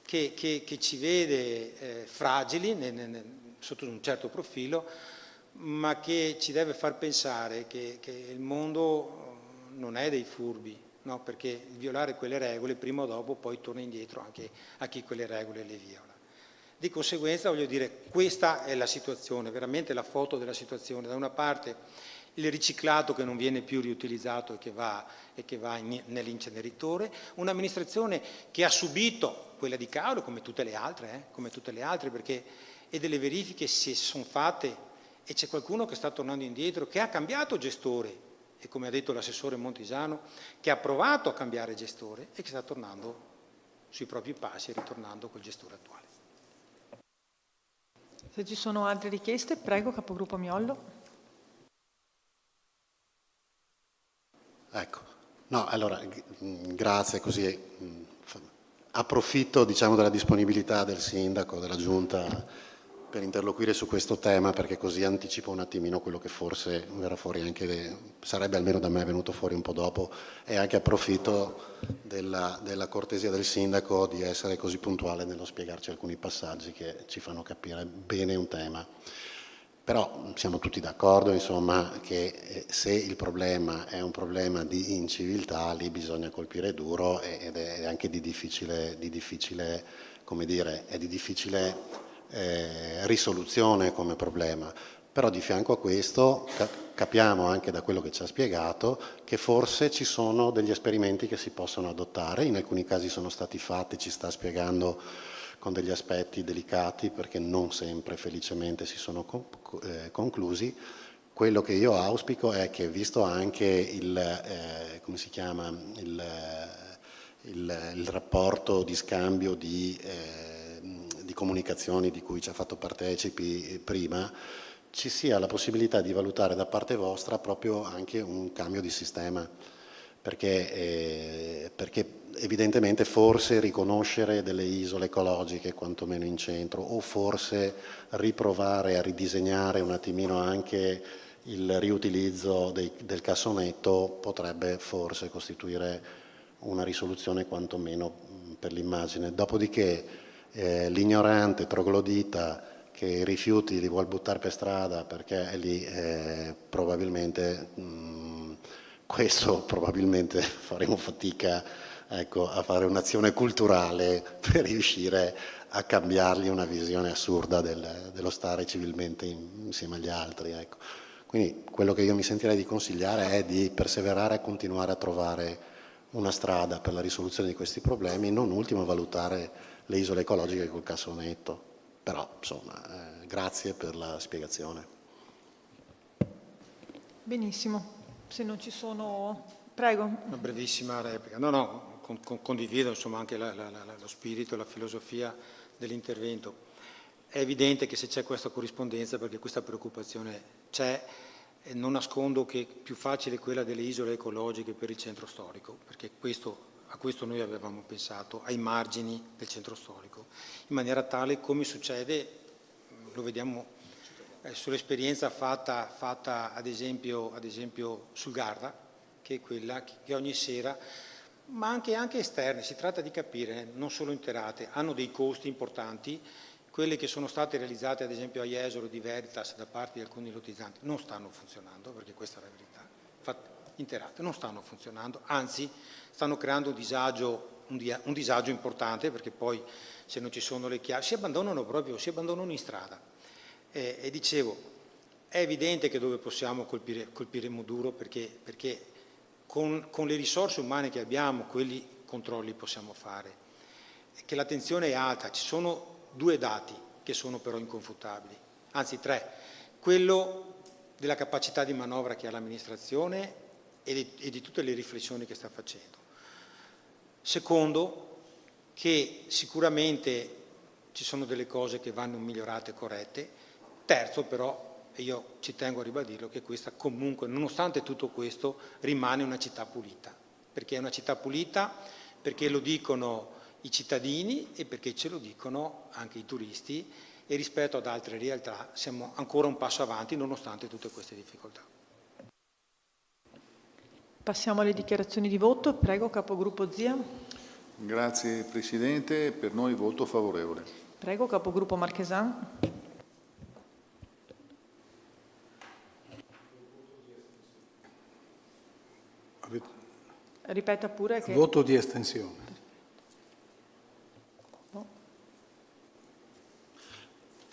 che ci vede fragili sotto un certo profilo, ma che ci deve far pensare che il mondo non è dei furbi, no? Perché il violare quelle regole prima o dopo poi torna indietro anche a chi quelle regole le viola. Di conseguenza, voglio dire, questa è la situazione, veramente la foto della situazione. Da una parte il riciclato che non viene più riutilizzato e che va nell'inceneritore, un'amministrazione che ha subito quella di Caoro come tutte le altre, perché e delle verifiche si sono fatte e c'è qualcuno che sta tornando indietro, che ha cambiato gestore, e come ha detto l'assessore Montesano, che ha provato a cambiare gestore e che sta tornando sui propri passi e ritornando col gestore attuale. Se ci sono altre richieste, prego, capogruppo Miollo. Ecco, no, allora, grazie, così approfitto, diciamo, della disponibilità del sindaco, della giunta, per interloquire su questo tema, perché così anticipo un attimino quello che forse verrà fuori sarebbe almeno da me venuto fuori un po' dopo, e anche approfitto della cortesia del sindaco di essere così puntuale nello spiegarci alcuni passaggi che ci fanno capire bene un tema. Però siamo tutti d'accordo, insomma, che se il problema è un problema di inciviltà, lì bisogna colpire duro ed è anche di difficile come dire, è di difficile risoluzione come problema. Però di fianco a questo capiamo anche da quello che ci ha spiegato che forse ci sono degli esperimenti che si possono adottare, in alcuni casi sono stati fatti, ci sta spiegando, con degli aspetti delicati perché non sempre felicemente si sono conclusi. Quello che io auspico è che, visto anche il rapporto di scambio di comunicazioni di cui ci ha fatto partecipi prima, ci sia la possibilità di valutare da parte vostra proprio anche un cambio di sistema, perché evidentemente forse riconoscere delle isole ecologiche quantomeno in centro, o forse riprovare a ridisegnare un attimino anche il riutilizzo del cassonetto potrebbe forse costituire una risoluzione quantomeno per l'immagine. Dopodiché l'ignorante troglodita che i rifiuti li vuol buttare per strada perché lì probabilmente faremo fatica, ecco, a fare un'azione culturale per riuscire a cambiargli una visione assurda dello stare civilmente insieme agli altri, ecco. Quindi quello che io mi sentirei di consigliare è di perseverare a continuare a trovare una strada per la risoluzione di questi problemi, non ultimo valutare le isole ecologiche col cassonetto. Però, insomma, grazie per la spiegazione. Benissimo. Se non ci sono... Prego. Una brevissima replica. No, condivido, insomma, anche lo spirito e la filosofia dell'intervento. È evidente che se c'è questa corrispondenza, perché questa preoccupazione c'è, non nascondo che più facile è quella delle isole ecologiche per il centro storico, perché a questo noi avevamo pensato, ai margini del centro storico, in maniera tale, come succede, lo vediamo sull'esperienza fatta ad esempio sul Garda, che è quella che ogni sera, ma anche esterne, si tratta di capire, non solo interate, hanno dei costi importanti. Quelle che sono state realizzate ad esempio a Jesolo di Veritas da parte di alcuni lotizzanti non stanno funzionando, perché questa è la verità, interate non stanno funzionando, anzi stanno creando un disagio importante, perché poi se non ci sono le chiavi si abbandonano in strada. E dicevo, È evidente che dove possiamo colpiremo duro perché con le risorse umane che abbiamo, quelli controlli possiamo fare. Che l'attenzione è alta, ci sono 2 dati che sono però inconfutabili, anzi 3. Quello della capacità di manovra che ha l'amministrazione e di tutte le riflessioni che sta facendo. Secondo, che sicuramente ci sono delle cose che vanno migliorate e corrette. Terzo però, e io ci tengo a ribadirlo, che questa comunque, nonostante tutto questo, rimane una città pulita. Perché è una città pulita, perché lo dicono i cittadini e perché ce lo dicono anche i turisti, e rispetto ad altre realtà siamo ancora un passo avanti nonostante tutte queste difficoltà. Passiamo alle dichiarazioni di voto. Prego, capogruppo Zia. Grazie Presidente, per noi voto favorevole. Prego, capogruppo Marchesan. Ripeta pure che... Voto di astensione.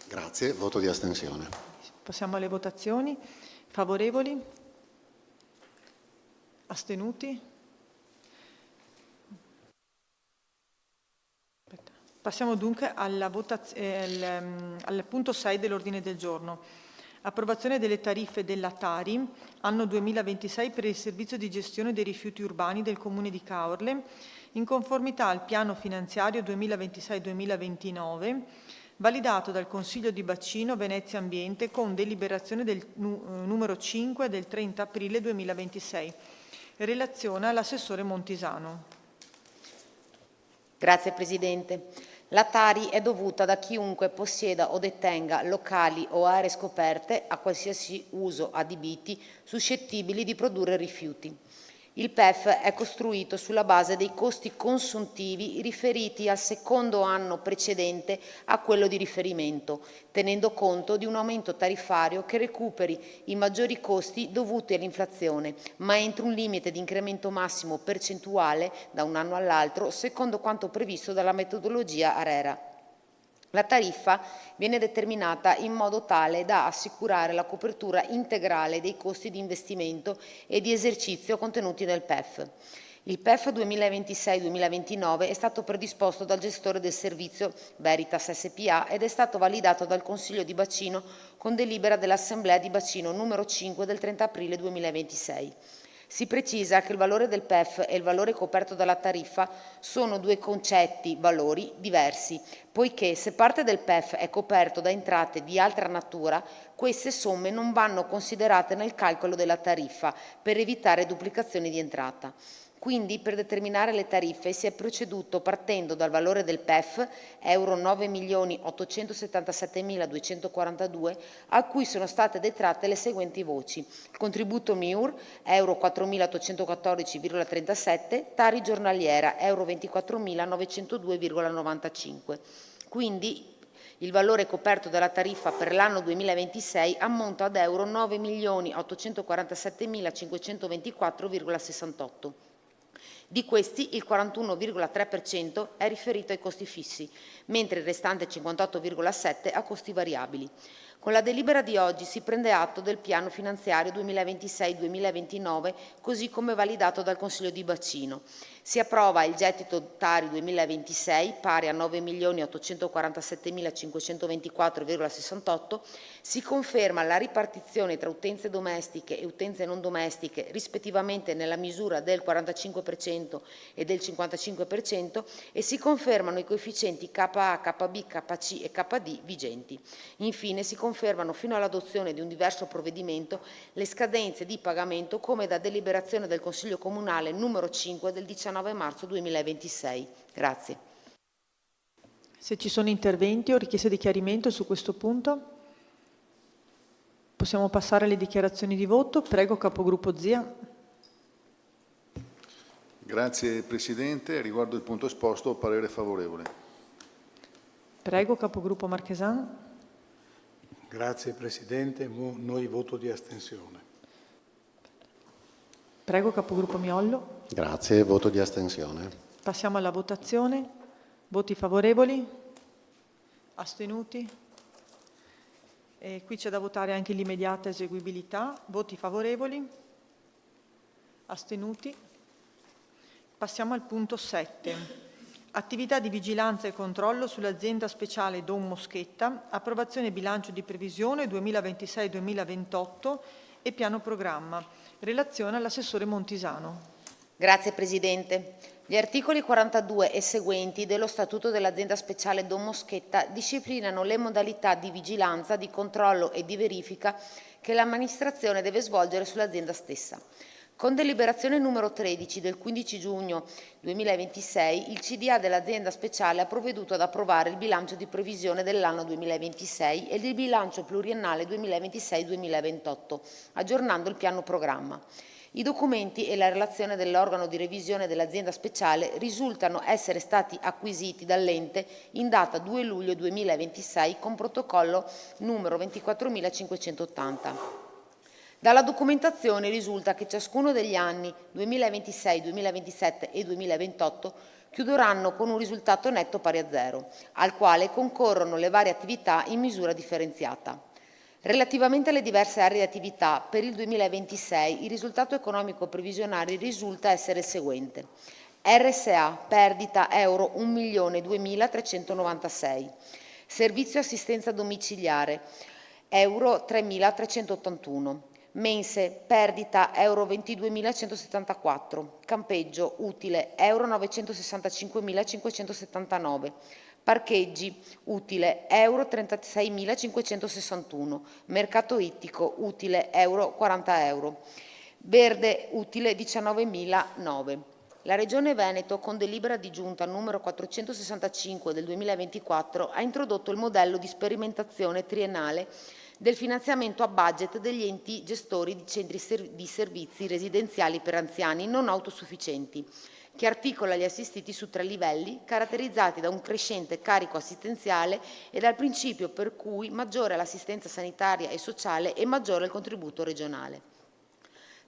Grazie, voto di astensione. Passiamo alle votazioni. Favorevoli? Astenuti? Passiamo dunque al punto 6 dell'ordine del giorno. Approvazione delle tariffe della Tari, anno 2026, per il servizio di gestione dei rifiuti urbani del Comune di Caorle, in conformità al piano finanziario 2026-2029, validato dal Consiglio di Bacino Venezia Ambiente con deliberazione del numero 5 del 30 aprile 2026. Relazione all'assessore Montisano. Grazie Presidente. La Tari è dovuta da chiunque possieda o detenga locali o aree scoperte a qualsiasi uso adibiti suscettibili di produrre rifiuti. Il PEF è costruito sulla base dei costi consuntivi riferiti al secondo anno precedente a quello di riferimento, tenendo conto di un aumento tariffario che recuperi i maggiori costi dovuti all'inflazione, ma entro un limite di incremento massimo percentuale da un anno all'altro, secondo quanto previsto dalla metodologia ARERA. La tariffa viene determinata in modo tale da assicurare la copertura integrale dei costi di investimento e di esercizio contenuti nel PEF. Il PEF 2026-2029 è stato predisposto dal gestore del servizio Veritas SPA ed è stato validato dal Consiglio di Bacino con delibera dell'Assemblea di Bacino numero 5 del 30 aprile 2026. Si precisa che il valore del PEF e il valore coperto dalla tariffa sono 2 concetti, valori diversi, poiché se parte del PEF è coperto da entrate di altra natura, queste somme non vanno considerate nel calcolo della tariffa per evitare duplicazioni di entrata. Quindi per determinare le tariffe si è proceduto partendo dal valore del PEF, euro 9.877.242, a cui sono state detratte le seguenti voci: contributo MIUR, euro 4.814,37, Tari giornaliera, euro 24.902,95. Quindi il valore coperto dalla tariffa per l'anno 2026 ammonta ad euro 9.847.524,68. Di questi il 41,3% è riferito ai costi fissi, mentre il restante 58,7% a costi variabili. Con la delibera di oggi si prende atto del piano finanziario 2026-2029, così come validato dal Consiglio di Bacino. Si approva il gettito Tari 2026 pari a 9.847.524,68, si conferma la ripartizione tra utenze domestiche e utenze non domestiche rispettivamente nella misura del 45% e del 55% e si confermano i coefficienti KA, KB, KC e KD vigenti. Infine si confermano fino all'adozione di un diverso provvedimento le scadenze di pagamento come da deliberazione del Consiglio Comunale numero 5 del 19 marzo 2026. Grazie. Se ci sono interventi o richieste di chiarimento su questo punto, possiamo passare alle dichiarazioni di voto. Prego, capogruppo Zia. Grazie Presidente, riguardo il punto esposto parere favorevole. Prego, capogruppo Marchesan. Grazie Presidente, noi voto di astensione. Prego, capogruppo Miollo. Grazie, voto di astensione. Passiamo alla votazione. Voti favorevoli? Astenuti? Qui c'è da votare anche l'immediata eseguibilità. Voti favorevoli? Astenuti? Passiamo al punto 7. Attività di vigilanza e controllo sull'azienda speciale Don Moschetta, approvazione bilancio di previsione 2026-2028 e piano programma. Relazione all'assessore Montisano. Grazie Presidente. Gli articoli 42 e seguenti dello Statuto dell'azienda speciale Don Moschetta disciplinano le modalità di vigilanza, di controllo e di verifica che l'amministrazione deve svolgere sull'azienda stessa. Con deliberazione numero 13 del 15 giugno 2026, il CDA dell'azienda speciale ha provveduto ad approvare il bilancio di previsione dell'anno 2026 e il bilancio pluriennale 2026-2028, aggiornando il piano programma. I documenti e la relazione dell'organo di revisione dell'azienda speciale risultano essere stati acquisiti dall'ente in data 2 luglio 2026 con protocollo numero 24580. Dalla documentazione risulta che ciascuno degli anni 2026, 2027 e 2028 chiuderanno con un risultato netto pari a 0, al quale concorrono le varie attività in misura differenziata. Relativamente alle diverse aree di attività, per il 2026 il risultato economico previsionale risulta essere il seguente. RSA, perdita euro 1.002.396. Servizio assistenza domiciliare, euro 3.381. Mense, perdita euro 22.174, campeggio utile euro 965.579, parcheggi utile euro 36.561, mercato ittico utile euro 40 euro, verde utile 19.009. La Regione Veneto, con delibera di giunta numero 465 del 2024, ha introdotto il modello di sperimentazione triennale del finanziamento a budget degli enti gestori di centri di servizi residenziali per anziani non autosufficienti, che articola gli assistiti su 3 livelli, caratterizzati da un crescente carico assistenziale e dal principio per cui maggiore è l'assistenza sanitaria e sociale e maggiore il contributo regionale.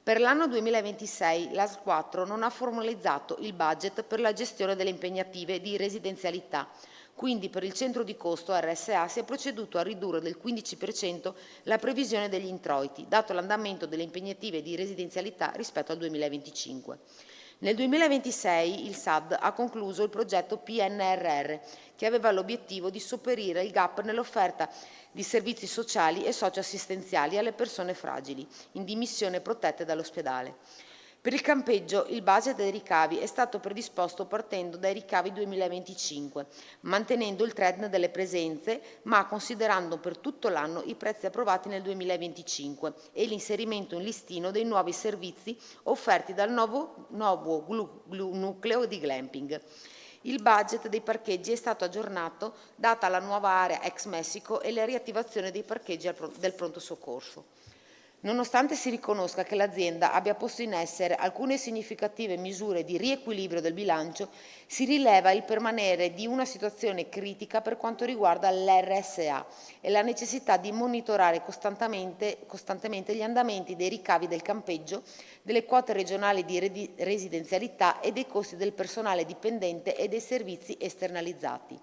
Per l'anno 2026 l'ASL 4 non ha formalizzato il budget per la gestione delle impegnative di residenzialità, quindi per il centro di costo RSA si è proceduto a ridurre del 15% la previsione degli introiti, dato l'andamento delle impegnative di residenzialità rispetto al 2025. Nel 2026 il SAD ha concluso il progetto PNRR, che aveva l'obiettivo di sopperire il gap nell'offerta di servizi sociali e socioassistenziali alle persone fragili, in dimissione protette dall'ospedale. Per il campeggio il budget dei ricavi è stato predisposto partendo dai ricavi 2025, mantenendo il trend delle presenze, ma considerando per tutto l'anno i prezzi approvati nel 2025 e l'inserimento in listino dei nuovi servizi offerti dal nuovo nucleo di glamping. Il budget dei parcheggi è stato aggiornato data la nuova area ex Messico e la riattivazione dei parcheggi del pronto soccorso. Nonostante si riconosca che l'azienda abbia posto in essere alcune significative misure di riequilibrio del bilancio, si rileva il permanere di una situazione critica per quanto riguarda l'RSA e la necessità di monitorare costantemente gli andamenti dei ricavi del campeggio, delle quote regionali di residenzialità e dei costi del personale dipendente e dei servizi esternalizzati.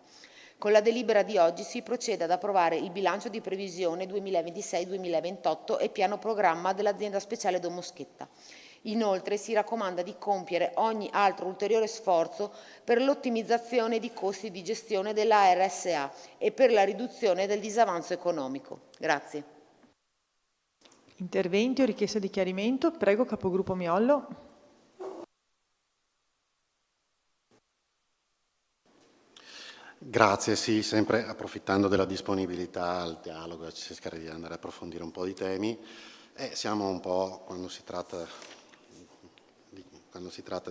Con la delibera di oggi si procede ad approvare il bilancio di previsione 2026-2028 e piano programma dell'azienda speciale Don Moschetta. Inoltre si raccomanda di compiere ogni altro ulteriore sforzo per l'ottimizzazione di costi di gestione della RSA e per la riduzione del disavanzo economico. Grazie. Interventi o richieste di chiarimento? Prego, capogruppo Miollo. Grazie, sì, sempre approfittando della disponibilità al dialogo, cercare di andare a approfondire un po' di temi. Siamo un po', quando si tratta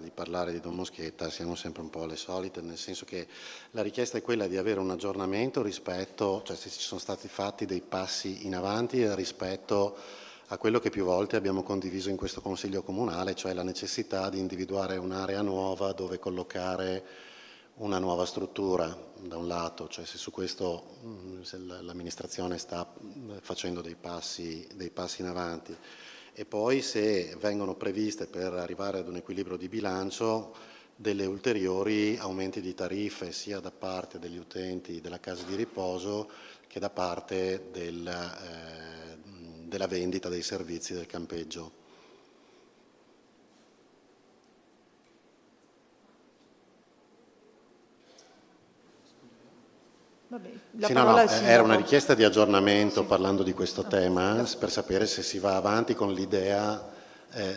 di parlare di Don Moschetta, siamo sempre un po' le solite, nel senso che la richiesta è quella di avere un aggiornamento rispetto, cioè se ci sono stati fatti dei passi in avanti rispetto a quello che più volte abbiamo condiviso in questo Consiglio Comunale, cioè la necessità di individuare un'area nuova dove collocare una nuova struttura, da un lato, cioè se su questo l'amministrazione sta facendo dei passi in avanti, e poi se vengono previste per arrivare ad un equilibrio di bilancio delle ulteriori aumenti di tariffe sia da parte degli utenti della casa di riposo che da parte della vendita dei servizi del campeggio. Vabbè, la Sì, parola al era sindaco. una richiesta di aggiornamento parlando di questo tema per sapere se si va avanti con l'idea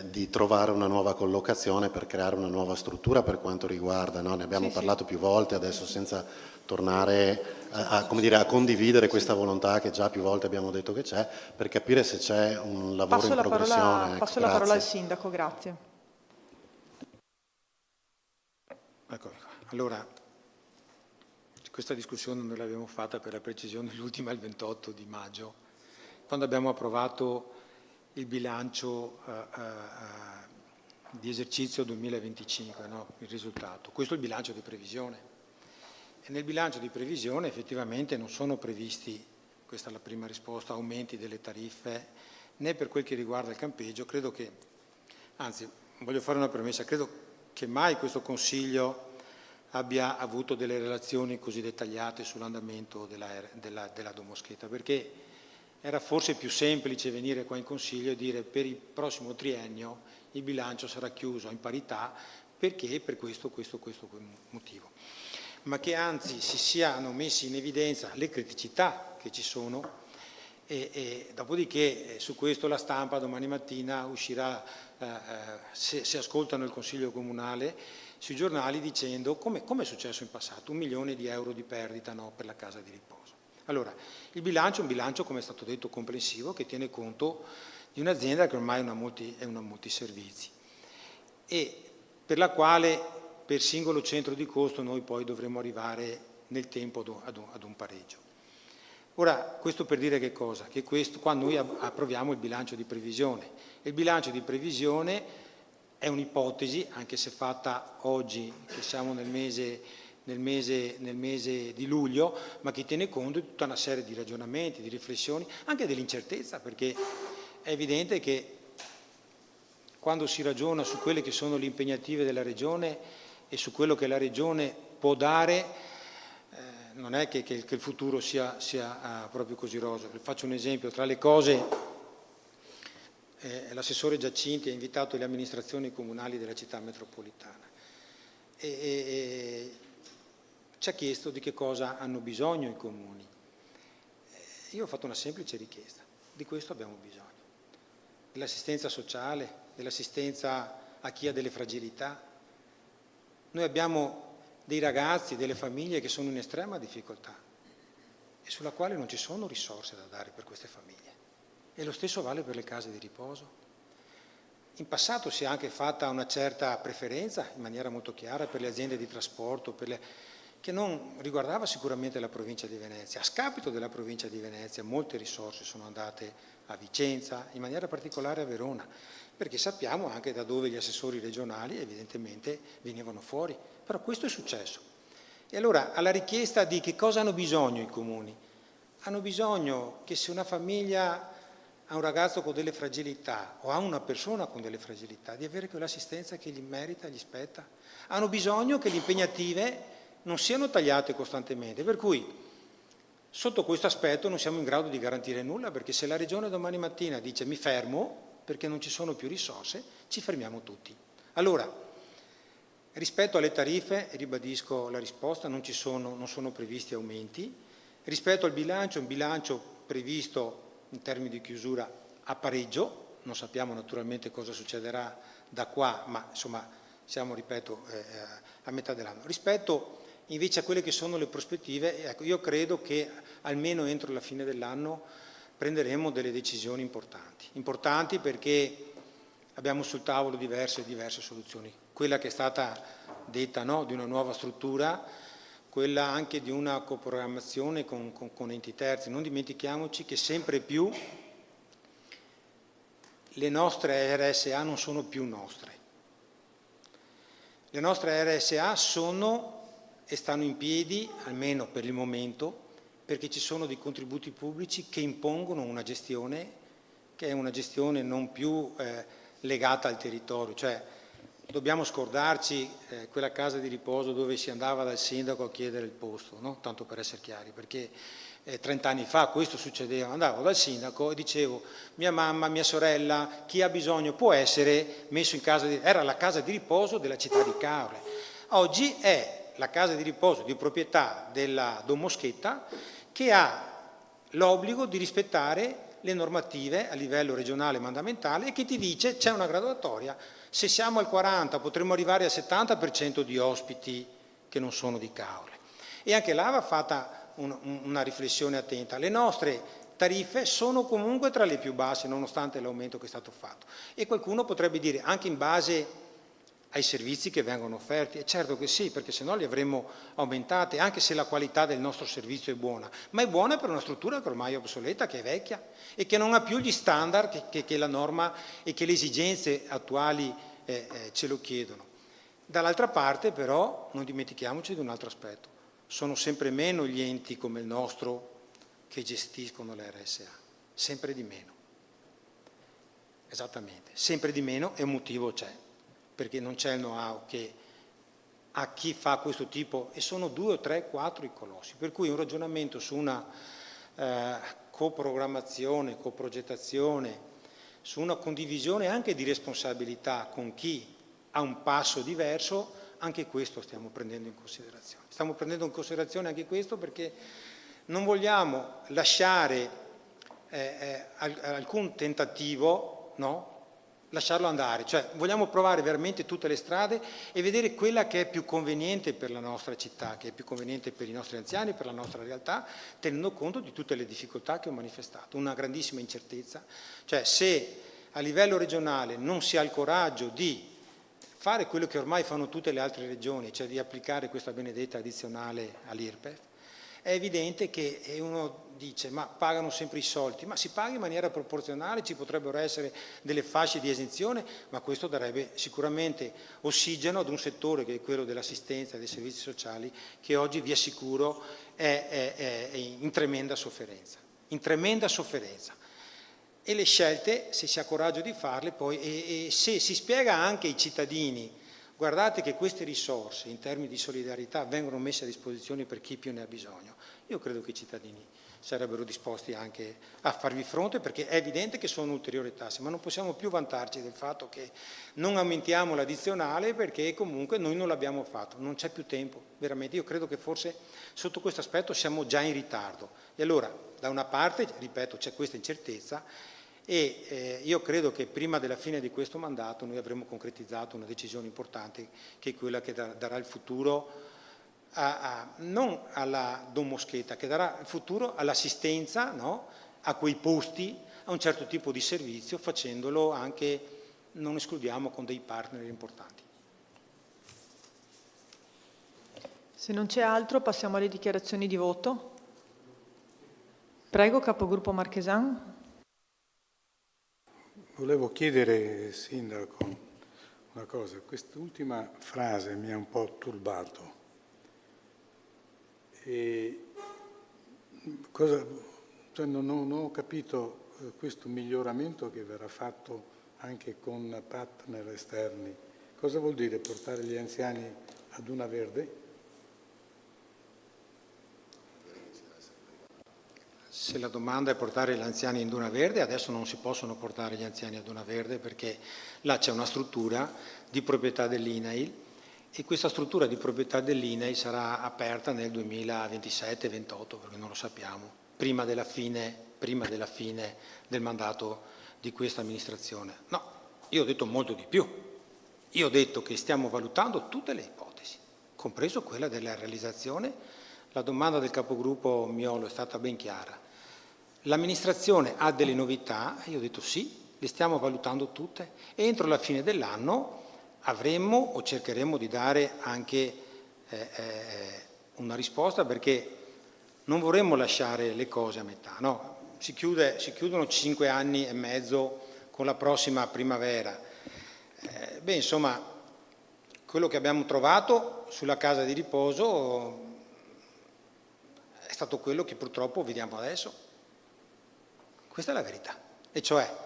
di trovare una nuova collocazione per creare una nuova struttura per quanto riguarda, no? Ne abbiamo parlato più volte, adesso senza tornare come dire, a condividere questa volontà che già più volte abbiamo detto che c'è, per capire se c'è un lavoro in progressione. Ecco, Passo la parola al grazie. sindaco, grazie. Eccomi qua. Allora, questa discussione noi l'abbiamo fatta per la precisione l'ultima il 28 di maggio, quando abbiamo approvato il bilancio di esercizio 2025, no? Il risultato. Questo è il bilancio di previsione. E nel bilancio di previsione effettivamente non sono previsti, questa è la prima risposta, aumenti delle tariffe, né per quel che riguarda il campeggio. Credo che, anzi, voglio fare una premessa, credo che mai questo Consiglio abbia avuto delle relazioni così dettagliate sull'andamento della Domoscheta, perché era forse più semplice venire qua in Consiglio e dire per il prossimo triennio il bilancio sarà chiuso in parità perché per questo motivo, ma che anzi si siano messi in evidenza le criticità che ci sono e dopodiché su questo la stampa domani mattina uscirà, se ascoltano il Consiglio Comunale, sui giornali dicendo come è successo in passato, 1 milione di euro di perdita, no, per la casa di riposo. Allora, il bilancio è un bilancio, come è stato detto, comprensivo, che tiene conto di un'azienda che ormai è una multiservizi e per la quale per singolo centro di costo noi poi dovremo arrivare nel tempo ad un pareggio. Ora, questo per dire che cosa? Che questo, qua noi approviamo il bilancio di previsione. Il bilancio di previsione è un'ipotesi, anche se fatta oggi, che siamo nel mese di luglio, ma che tiene conto di tutta una serie di ragionamenti, di riflessioni, anche dell'incertezza, perché è evidente che quando si ragiona su quelle che sono le impegnative della Regione e su quello che la Regione può dare, non è che il futuro sia proprio così roseo. Faccio un esempio, tra le cose l'assessore Giacinti ha invitato le amministrazioni comunali della città metropolitana e ci ha chiesto di che cosa hanno bisogno i comuni. Io ho fatto una semplice richiesta, di questo abbiamo bisogno, dell'assistenza sociale, dell'assistenza a chi ha delle fragilità. Noi abbiamo dei ragazzi, delle famiglie che sono in estrema difficoltà e sulla quale non ci sono risorse da dare per queste famiglie. E lo stesso vale per le case di riposo. In passato si è anche fatta una certa preferenza, in maniera molto chiara, per le aziende di trasporto, che non riguardava sicuramente la provincia di Venezia. A scapito della provincia di Venezia molte risorse sono andate a Vicenza, in maniera particolare a Verona, perché sappiamo anche da dove gli assessori regionali evidentemente venivano fuori. Però questo è successo. E allora, alla richiesta di che cosa hanno bisogno i comuni? Hanno bisogno che se una famiglia ha un ragazzo con delle fragilità o ha una persona con delle fragilità, di avere quell'assistenza che gli merita, gli spetta. Hanno bisogno che le impegnative non siano tagliate costantemente, per cui sotto questo aspetto non siamo in grado di garantire nulla, perché se la Regione domani mattina dice mi fermo perché non ci sono più risorse, ci fermiamo tutti. Allora, rispetto alle tariffe, ribadisco la risposta, non sono previsti aumenti. Rispetto al bilancio, un bilancio previsto in termini di chiusura a pareggio, non sappiamo naturalmente cosa succederà da qua, ma insomma siamo, ripeto, a metà dell'anno. Rispetto invece a quelle che sono le prospettive, ecco, io credo che almeno entro la fine dell'anno prenderemo delle decisioni importanti perché abbiamo sul tavolo diverse soluzioni. Quella che è stata detta, no, di una nuova struttura, quella anche di una coprogrammazione con enti terzi. Non dimentichiamoci che sempre più le nostre RSA non sono più nostre. Le nostre RSA sono e stanno in piedi, almeno per il momento, perché ci sono dei contributi pubblici che impongono una gestione che è una gestione non più legata al territorio, cioè dobbiamo scordarci quella casa di riposo dove si andava dal sindaco a chiedere il posto, no? Tanto per essere chiari, perché 30 anni fa questo succedeva, andavo dal sindaco e dicevo mia mamma, mia sorella, chi ha bisogno può essere messo in casa era la casa di riposo della città di Caorle. Oggi è la casa di riposo di proprietà della Don Moschetta, che ha l'obbligo di rispettare le normative a livello regionale e mandamentale, e che ti dice c'è una graduatoria, se siamo al 40 potremmo arrivare al 70% di ospiti che non sono di Caorle. E anche là va fatta una riflessione attenta. Le nostre tariffe sono comunque tra le più basse nonostante l'aumento che è stato fatto, e qualcuno potrebbe dire anche in base ai servizi che vengono offerti, e certo che sì, perché se no li avremmo aumentati, anche se la qualità del nostro servizio è buona, ma è buona per una struttura che ormai è obsoleta, che è vecchia e che non ha più gli standard che la norma e che le esigenze attuali ce lo chiedono. Dall'altra parte però non dimentichiamoci di un altro aspetto: sono sempre meno gli enti come il nostro che gestiscono le RSA, sempre di meno, esattamente, sempre di meno, e un motivo c'è, perché non c'è il know-how che a chi fa questo tipo, e sono 2, 3, 4 i colossi, per cui un ragionamento su una coprogrammazione, coprogettazione, su una condivisione anche di responsabilità con chi ha un passo diverso, anche questo stiamo prendendo in considerazione. Stiamo prendendo in considerazione anche questo perché non vogliamo lasciare alcun tentativo, no? Lasciarlo andare, cioè vogliamo provare veramente tutte le strade e vedere quella che è più conveniente per la nostra città, che è più conveniente per i nostri anziani, per la nostra realtà, tenendo conto di tutte le difficoltà che ho manifestato, una grandissima incertezza, cioè se a livello regionale non si ha il coraggio di fare quello che ormai fanno tutte le altre regioni, cioè di applicare questa benedetta addizionale all'IRPEF, è evidente che uno dice ma pagano sempre i soldi, ma si paga in maniera proporzionale, ci potrebbero essere delle fasce di esenzione, ma questo darebbe sicuramente ossigeno ad un settore che è quello dell'assistenza e dei servizi sociali, che oggi vi assicuro è in tremenda sofferenza, E le scelte, se si ha coraggio di farle poi, e se si spiega anche ai cittadini, guardate che queste risorse in termini di solidarietà vengono messe a disposizione per chi più ne ha bisogno, io credo che i cittadini sarebbero disposti anche a farvi fronte, perché è evidente che sono ulteriori tasse, ma non possiamo più vantarci del fatto che non aumentiamo l'addizionale perché comunque noi non l'abbiamo fatto, non c'è più tempo, veramente. Io credo che forse sotto questo aspetto siamo già in ritardo. E allora, da una parte, ripeto, c'è questa incertezza, e io credo che prima della fine di questo mandato noi avremo concretizzato una decisione importante, che è quella che darà il futuro non alla Don Moschetta, che darà il futuro all'assistenza, no? A quei posti, a un certo tipo di servizio, facendolo anche, non escludiamo, con dei partner importanti. Se non c'è altro passiamo alle dichiarazioni di voto. Prego, capogruppo Marchesan. Volevo chiedere, Sindaco, una cosa. Quest'ultima frase mi ha un po' turbato. Cioè non ho capito questo miglioramento che verrà fatto anche con partner esterni. Cosa vuol dire portare gli anziani a Duna Verde? Se la domanda è portare gli anziani in Duna Verde, adesso non si possono portare gli anziani a Duna Verde perché là c'è una struttura di proprietà dell'INAIL, e questa struttura di proprietà dell'INAIL sarà aperta nel 2027-28, perché non lo sappiamo, prima della fine del mandato di questa amministrazione. No, io ho detto molto di più. Io ho detto che stiamo valutando tutte le ipotesi, compreso quella della realizzazione. La domanda del capogruppo Miolo è stata ben chiara. L'amministrazione ha delle novità? Io ho detto sì, le stiamo valutando tutte, e entro la fine dell'anno avremmo o cercheremo di dare anche una risposta, perché non vorremmo lasciare le cose a metà. No? Si chiudono 5 anni e mezzo con la prossima primavera. Insomma, quello che abbiamo trovato sulla casa di riposo è stato quello che purtroppo vediamo adesso. Questa è la verità, e cioè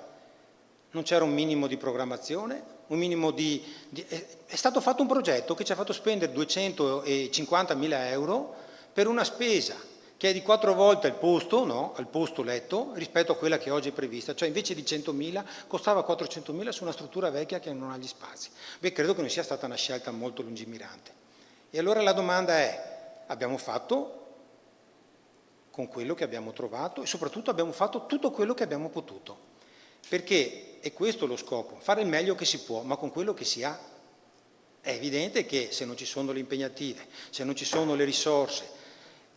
non c'era un minimo di programmazione, un minimo è stato fatto un progetto che ci ha fatto spendere 250.000 euro per una spesa che è di 4 volte il posto, no? Al posto letto rispetto a quella che oggi è prevista, cioè invece di 100.000 costava 400.000 su una struttura vecchia che non ha gli spazi. Beh, credo che non sia stata una scelta molto lungimirante. E allora la domanda è, abbiamo fatto con quello che abbiamo trovato e soprattutto abbiamo fatto tutto quello che abbiamo potuto, perché è questo lo scopo, fare il meglio che si può, ma con quello che si ha. È evidente che se non ci sono le impegnative, se non ci sono le risorse,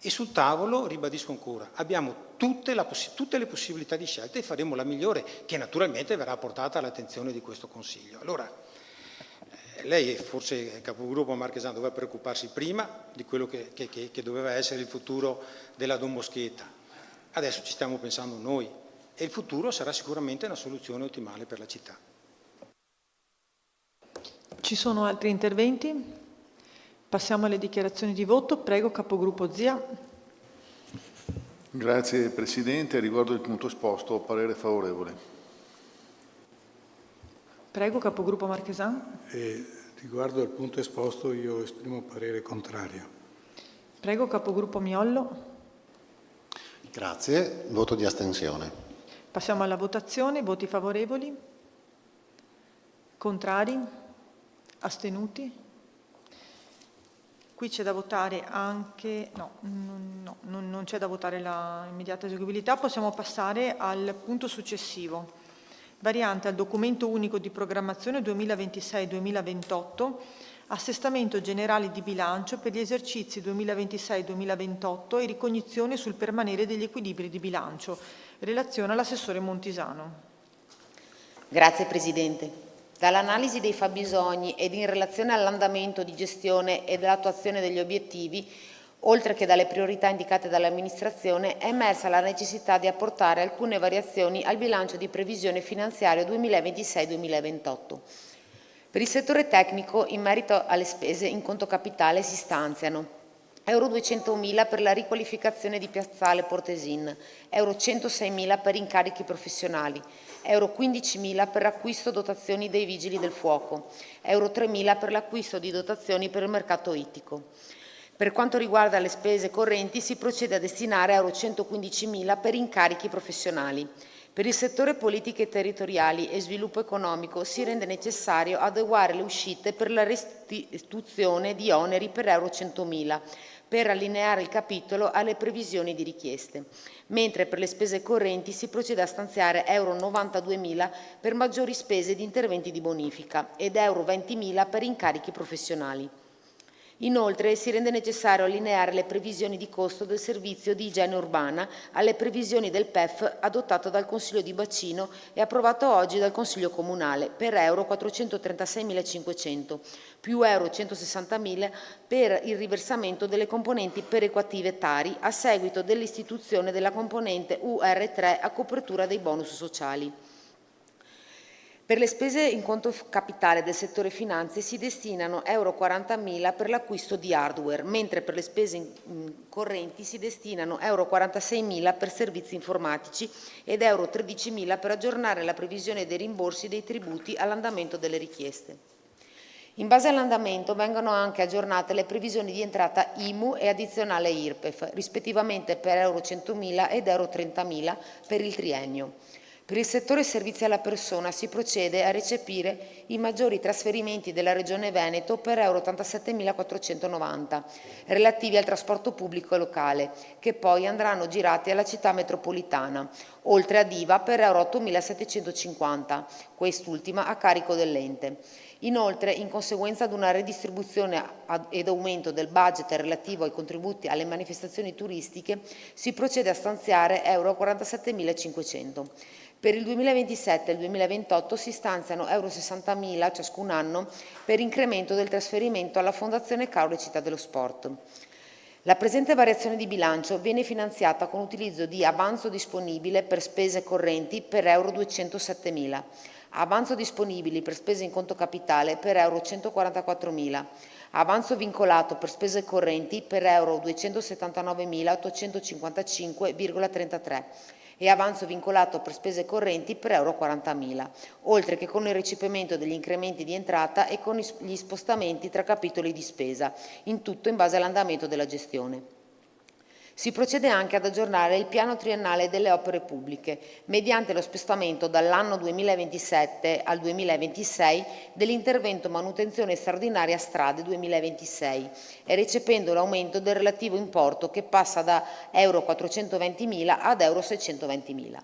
e sul tavolo, ribadisco ancora, abbiamo tutte le possibilità di scelta e faremo la migliore, che naturalmente verrà portata all'attenzione di questo Consiglio. Allora, lei, forse capogruppo Marchesan, doveva preoccuparsi prima di quello che doveva essere il futuro della Don Moschetta. Adesso ci stiamo pensando noi e il futuro sarà sicuramente una soluzione ottimale per la città. Ci sono altri interventi? Passiamo alle dichiarazioni di voto. Prego, capogruppo Zia. Grazie Presidente. Riguardo il punto esposto, parere favorevole. Prego, capogruppo Marchesan. Riguardo al punto esposto io esprimo parere contrario. Prego, capogruppo Miollo. Grazie, voto di astensione. Passiamo alla votazione. Voti favorevoli? Contrari? Astenuti? Qui c'è da votare anche, non c'è da votare la immediata eseguibilità. Possiamo passare al punto successivo. Variante al documento unico di programmazione 2026-2028, assestamento generale di bilancio per gli esercizi 2026-2028 e ricognizione sul permanere degli equilibri di bilancio. Relazione all'assessore Montisano. Grazie Presidente. Dall'analisi dei fabbisogni ed in relazione all'andamento di gestione e dell'attuazione degli obiettivi, oltre che dalle priorità indicate dall'amministrazione, è emersa la necessità di apportare alcune variazioni al bilancio di previsione finanziario 2026-2028. Per il settore tecnico, in merito alle spese in conto capitale si stanziano euro 200.000 per la riqualificazione di Piazzale Portesin, euro 106.000 per incarichi professionali, euro 15.000 per l'acquisto dotazioni dei Vigili del Fuoco, euro 3.000 per l'acquisto di dotazioni per il mercato ittico. Per quanto riguarda le spese correnti si procede a destinare euro 115.000 per incarichi professionali. Per il settore politiche territoriali e sviluppo economico si rende necessario adeguare le uscite per la restituzione di oneri per euro 100.000 per allineare il capitolo alle previsioni di richieste, mentre per le spese correnti si procede a stanziare euro 92.000 per maggiori spese di interventi di bonifica ed euro 20.000 per incarichi professionali. Inoltre si rende necessario allineare le previsioni di costo del servizio di igiene urbana alle previsioni del PEF adottato dal Consiglio di Bacino e approvato oggi dal Consiglio Comunale per euro 436.500 più euro 160.000 per il riversamento delle componenti perequative Tari a seguito dell'istituzione della componente UR3 a copertura dei bonus sociali. Per le spese in conto capitale del settore finanze si destinano euro 40.000 per l'acquisto di hardware, mentre per le spese correnti si destinano euro 46.000 per servizi informatici ed euro 13.000 per aggiornare la previsione dei rimborsi dei tributi all'andamento delle richieste. In base all'andamento vengono anche aggiornate le previsioni di entrata IMU e addizionale IRPEF, rispettivamente per euro 100.000 ed euro 30.000 per il triennio. Per il settore servizi alla persona si procede a recepire i maggiori trasferimenti della Regione Veneto per euro 87.490 relativi al trasporto pubblico locale, che poi andranno girati alla città metropolitana, oltre ad IVA per euro 8.750, quest'ultima a carico dell'ente. Inoltre, in conseguenza ad una redistribuzione ed aumento del budget relativo ai contributi alle manifestazioni turistiche, si procede a stanziare euro 47.500. Per il 2027 e il 2028 si stanziano euro 60.000 ciascun anno per incremento del trasferimento alla Fondazione Carlo Città dello Sport. La presente variazione di bilancio viene finanziata con utilizzo di avanzo disponibile per spese correnti per euro 207.000, avanzo disponibili per spese in conto capitale per euro 144.000, avanzo vincolato per spese correnti per euro 279.855,33 e avanzo vincolato per spese correnti per euro 40.000, oltre che con il recepimento degli incrementi di entrata e con gli spostamenti tra capitoli di spesa, in tutto in base all'andamento della gestione. Si procede anche ad aggiornare il piano triennale delle opere pubbliche, mediante lo spostamento dall'anno 2027 al 2026 dell'intervento manutenzione straordinaria strade 2026 e recependo l'aumento del relativo importo che passa da euro 420.000 ad euro 620.000.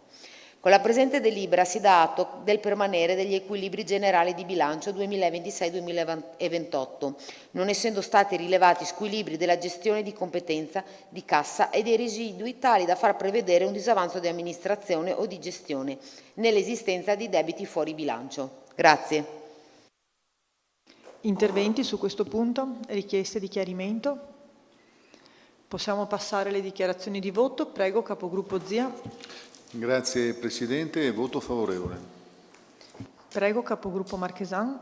Con la presente delibera si dà atto del permanere degli equilibri generali di bilancio 2026-2028, non essendo stati rilevati squilibri della gestione di competenza di cassa e dei residui tali da far prevedere un disavanzo di amministrazione o di gestione nell'esistenza di debiti fuori bilancio. Grazie. Interventi su questo punto? Richieste di chiarimento? Possiamo passare alle dichiarazioni di voto. Prego, capogruppo Zia. Grazie Presidente, voto favorevole. Prego, capogruppo Marchesan.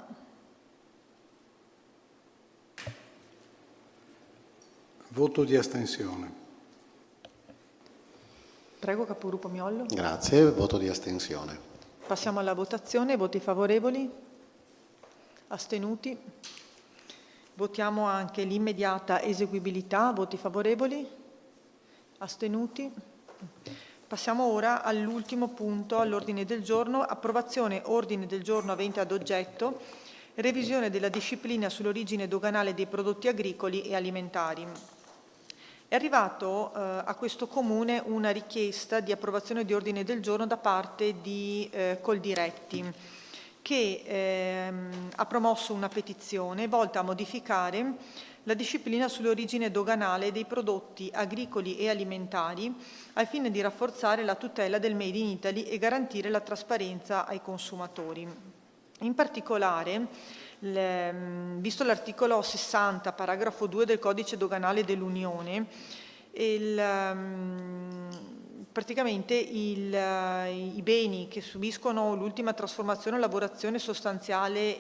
Voto di astensione. Prego, capogruppo Miollo. Grazie, voto di astensione. Passiamo alla votazione. Voti favorevoli? Astenuti? Votiamo anche l'immediata eseguibilità. Voti favorevoli? Astenuti? Passiamo ora all'ultimo punto all'ordine del giorno, approvazione ordine del giorno avente ad oggetto revisione della disciplina sull'origine doganale dei prodotti agricoli e alimentari. È arrivato a questo Comune una richiesta di approvazione di ordine del giorno da parte di Coldiretti, che ha promosso una petizione volta a modificare la disciplina sull'origine doganale dei prodotti agricoli e alimentari al fine di rafforzare la tutela del Made in Italy e garantire la trasparenza ai consumatori. In particolare, visto l'articolo 60, paragrafo 2 del Codice doganale dell'Unione, praticamente i beni che subiscono l'ultima trasformazione o lavorazione sostanziale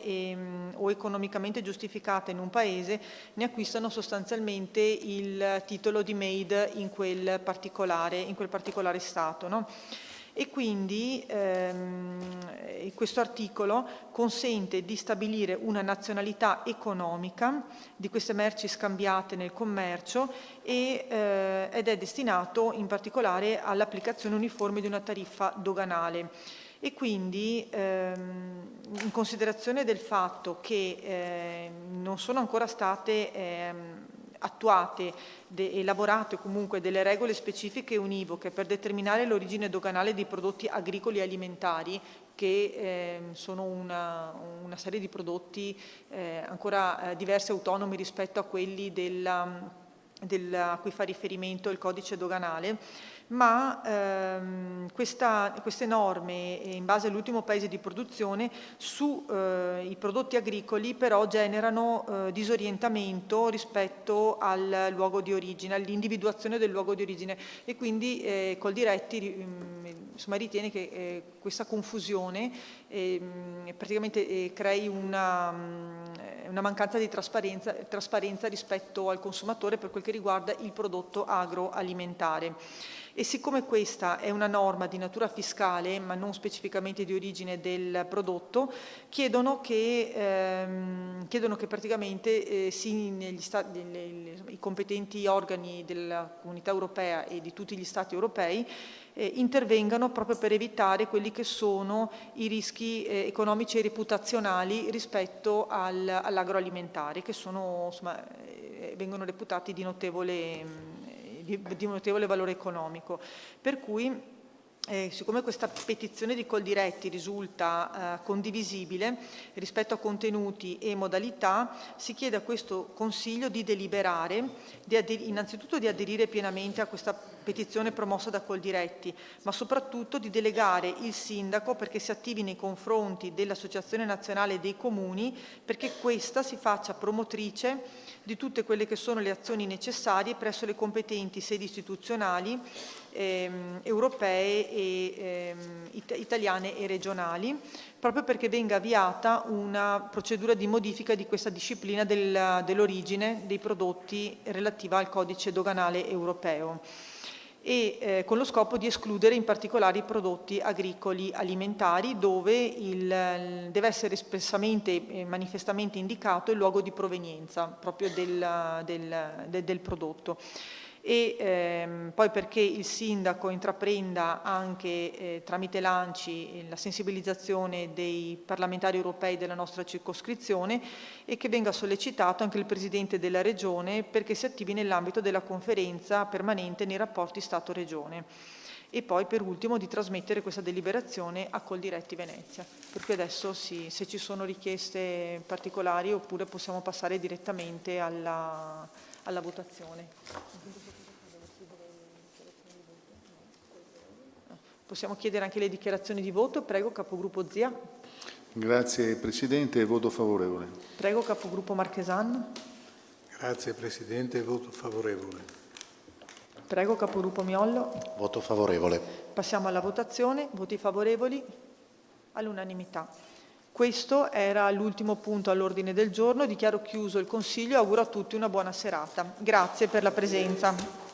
o economicamente giustificata in un paese ne acquistano sostanzialmente il titolo di made in quel particolare Stato, no? E quindi questo articolo consente di stabilire una nazionalità economica di queste merci scambiate nel commercio ed è destinato in particolare all'applicazione uniforme di una tariffa doganale. E quindi, in considerazione del fatto che non sono ancora state attuate e elaborate comunque delle regole specifiche univoche per determinare l'origine doganale dei prodotti agricoli e alimentari, che sono una serie di prodotti ancora diversi e autonomi rispetto a quelli a cui fa riferimento il codice doganale, ma queste norme, in base all'ultimo paese di produzione, sui prodotti agricoli però generano disorientamento rispetto al luogo di origine, all'individuazione del luogo di origine, e quindi Coldiretti ritiene che questa confusione praticamente crei una mancanza di trasparenza rispetto al consumatore per quel che riguarda il prodotto agroalimentare. E siccome questa è una norma di natura fiscale, ma non specificamente di origine del prodotto, chiedono che praticamente i competenti organi della Comunità Europea e di tutti gli Stati europei intervengano proprio per evitare quelli che sono i rischi economici e reputazionali rispetto all'agroalimentare, che vengono reputati di notevole valore economico. Per cui, siccome questa petizione di Coldiretti risulta condivisibile rispetto a contenuti e modalità, si chiede a questo Consiglio di deliberare, innanzitutto di aderire pienamente a questa petizione promossa da Coldiretti, ma soprattutto di delegare il Sindaco perché si attivi nei confronti dell'Associazione Nazionale dei Comuni, perché questa si faccia promotrice di tutte quelle che sono le azioni necessarie presso le competenti sedi istituzionali europee e italiane e regionali, proprio perché venga avviata una procedura di modifica di questa disciplina dell'origine dei prodotti relativa al codice doganale europeo. e con lo scopo di escludere in particolare i prodotti agricoli alimentari dove deve essere espressamente e manifestamente indicato il luogo di provenienza proprio del prodotto. E poi perché il sindaco intraprenda anche tramite l'ANCI la sensibilizzazione dei parlamentari europei della nostra circoscrizione e che venga sollecitato anche il Presidente della Regione perché si attivi nell'ambito della conferenza permanente nei rapporti Stato-Regione. E poi per ultimo di trasmettere questa deliberazione a Coldiretti Venezia. Per cui adesso se ci sono richieste particolari oppure possiamo passare direttamente alla votazione. Possiamo chiedere anche le dichiarazioni di voto. Prego, Capogruppo Zia. Grazie Presidente, voto favorevole. Prego, Capogruppo Marchesan. Grazie Presidente, voto favorevole. Prego, Capogruppo Miollo. Voto favorevole. Passiamo alla votazione. Voti favorevoli? All'unanimità. Questo era l'ultimo punto all'ordine del giorno. Dichiaro chiuso il Consiglio e auguro a tutti una buona serata. Grazie per la presenza.